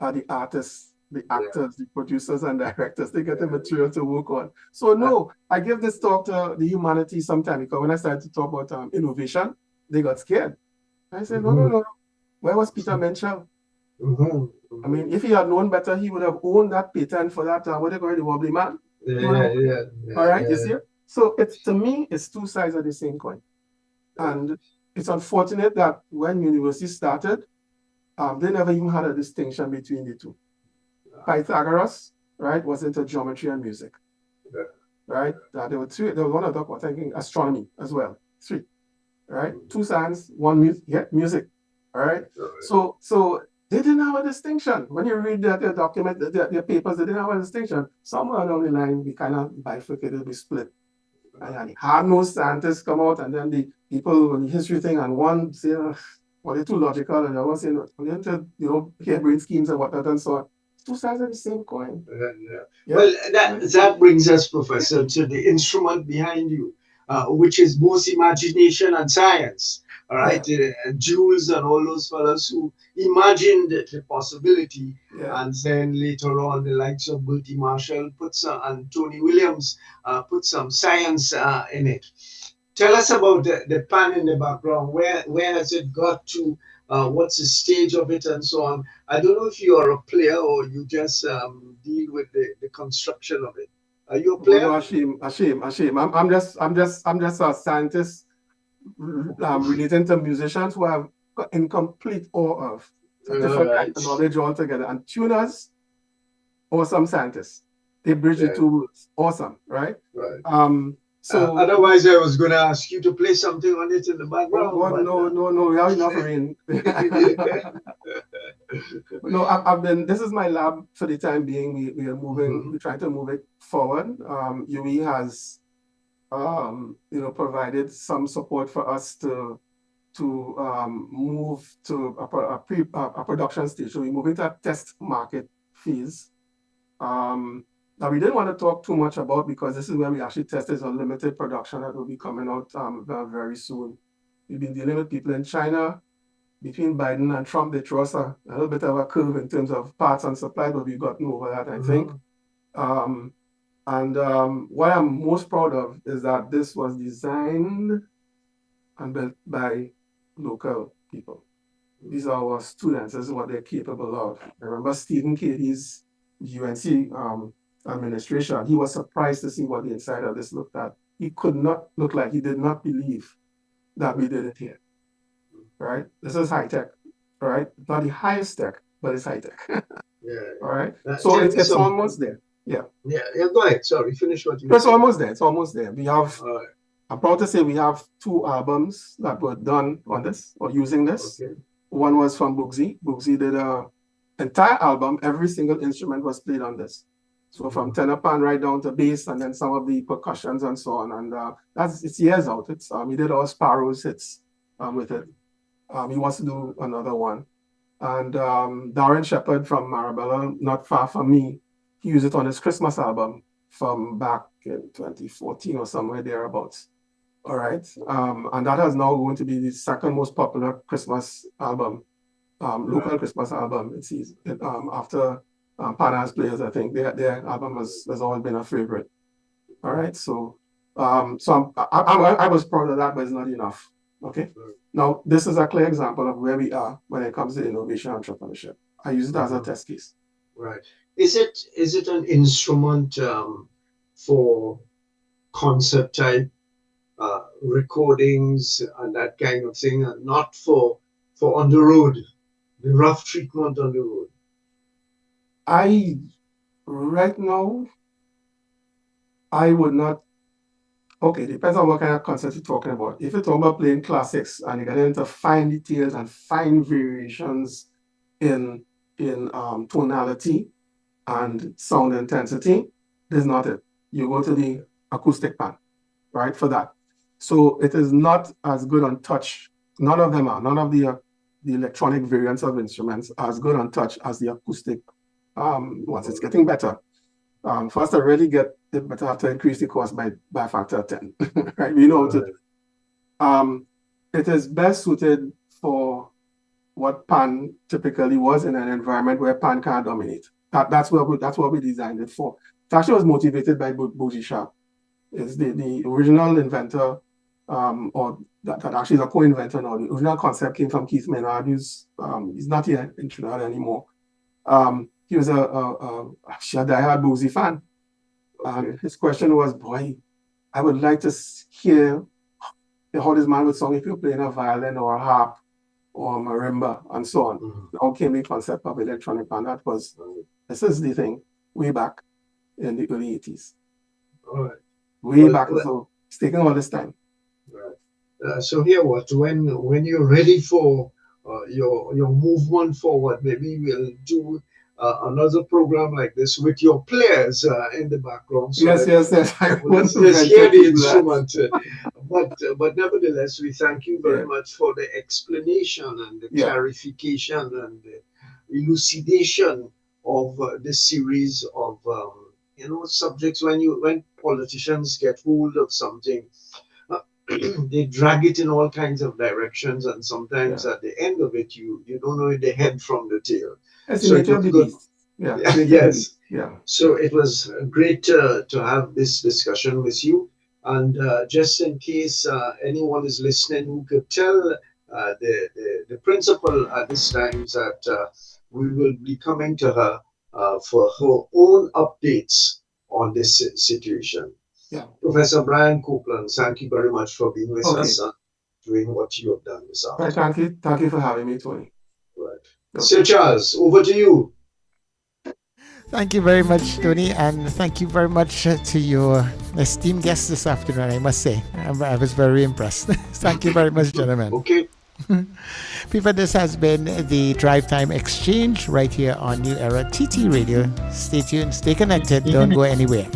are the artists the actors, the producers and directors, they get the material to work on. So no, I give this talk to the humanities sometime, because when I started to talk about innovation, they got scared. I said, no. Where was Peter Menchel? I mean, if he had known better, he would have owned that patent for that, what they call it, the wobbly man. All right, you see? So it's, to me, it's two sides of the same coin. And it's unfortunate that when university started, they never even had a distinction between the two. Pythagoras, right, was into geometry and music. Right? There were two, there was one other, thinking astronomy as well. Three. Right? Two science, one music. All right? So they didn't have a distinction. When you read their document, their papers, they didn't have a distinction. Somewhere along the line, we kind of bifurcated, we split. And hard-nosed scientists come out, and then the people on the history thing, and one say, well, they're too logical, and the other say, no, we're into, harebrained schemes and whatnot, and so on. Two sides of the same coin. Well, that brings us, Professor, to the instrument behind you, which is both imagination and science. All right, Jules and all those fellows who imagined the possibility, and then later on the likes of Bertie Marshall and Tony Williams put some science in it. Tell us about the pan in the background. Where has it got to? What's the stage of it, and so on? I don't know if you are a player or you just deal with the construction of it. Are you a player? No, Ashim. I'm just a scientist relating to musicians who have got in complete awe of different kinds of knowledge altogether. And tuners, awesome scientists. They bridge the two worlds. Awesome, right? So otherwise, I was going to ask you to play something on it in the background. No, we have enough rain. No, this is my lab for the time being. We are moving, we're trying to move it forward. UE has, provided some support for us to move to a production stage. So we're moving to a test market phase. Now, we didn't want to talk too much about, because this is where we actually tested a limited production that will be coming out very soon. We've been dealing with people in China. Between Biden and Trump, they throw us a little bit of a curve in terms of parts and supply, but we've gotten over that, I think. What I'm most proud of is that this was designed and built by local people. These are our students. This is what they're capable of. I remember Stephen Katie's UNC administration. He was surprised to see what the inside of this looked at. He could not look like, he did not believe that we did it here. Right? This is high tech. Right? Not the highest tech, but it's high tech. All right. So it's almost there. Yeah, go ahead. Sorry, finish what you It's almost there. It's almost there. We have, I'm proud to say we have 2 albums that were done on this or using this. Okay. One was from Bugsy. Bugsy did an entire album. Every single instrument was played on this. So from tenor pan right down to bass, and then some of the percussions and so on. And it's years out. It's he did all Sparrow's hits with it. He wants to do another one. And Darren Shepherd from Marabella, not far from me, he used it on his Christmas album from back in 2014 or somewhere thereabouts. All right. And that is now going to be the second most popular Christmas album, local Christmas album. It's after Pana's Players, I think their album has always been a favorite. All right. So I was proud of that, but it's not enough. Okay. Now, this is a clear example of where we are when it comes to innovation and entrepreneurship. I use it as a test case. Right. Is it an instrument for concert type recordings and that kind of thing, and not for on the road, the rough treatment on the road? Right now, I would not. Okay, depends on what kind of concert you're talking about. If you're talking about playing classics and you get into fine details and fine variations in tonality and sound intensity, this is not it. You go to the acoustic pan, right, for that. So it is not as good on touch. None of them are. None of the electronic variants of instruments are as good on touch as the acoustic ones. It's getting better. For us to really get it better, have to increase the cost by a factor of 10. Right? We know it is best suited for what pan typically was in an environment where pan can't dominate. That's what we designed it for. It actually was motivated by Bougie Sharp. Is the original inventor, or that actually is a co-inventor now. The original concept came from Keith Maynard, who's he's not here in Trinidad anymore. He was a diehard Boozy fan. His question was, boy, I would like to hear how this man would song if you're playing a violin or a harp or marimba and so on. Mhm. How came the concept of electronic band? That was, this is the thing, way back in the early 80s. All right. Way back, so it's taking all this time. Right. So here, when you're ready for your movement forward, maybe we'll do another program like this with your players in the background. So Yes. I want to let's hear the venture to instrument. But nevertheless, we thank you very much for the explanation and the clarification and the elucidation of this series of subjects. When politicians get hold of something, they drag it in all kinds of directions, and sometimes at the end of it, you don't know the head from the tail. That's So the it nature of was the good. beast. Yeah. Yes. Yeah. So it was great to have this discussion with you. And just in case anyone is listening who could tell the principal at this time that we will be coming to her for her own updates on this situation. Yeah. Professor Brian Copeland, thank you very much for being with us and doing what you have done this afternoon. Thank you for having me, Tony. Right. Sir Charles, over to you. Thank you very much, Tony, and thank you very much to your esteemed guest this afternoon, I must say. I was very impressed. Thank you very much, gentlemen. Okay. People, this has been the Drive Time Exchange right here on New Era TT Radio. Stay tuned, stay connected, don't go anywhere.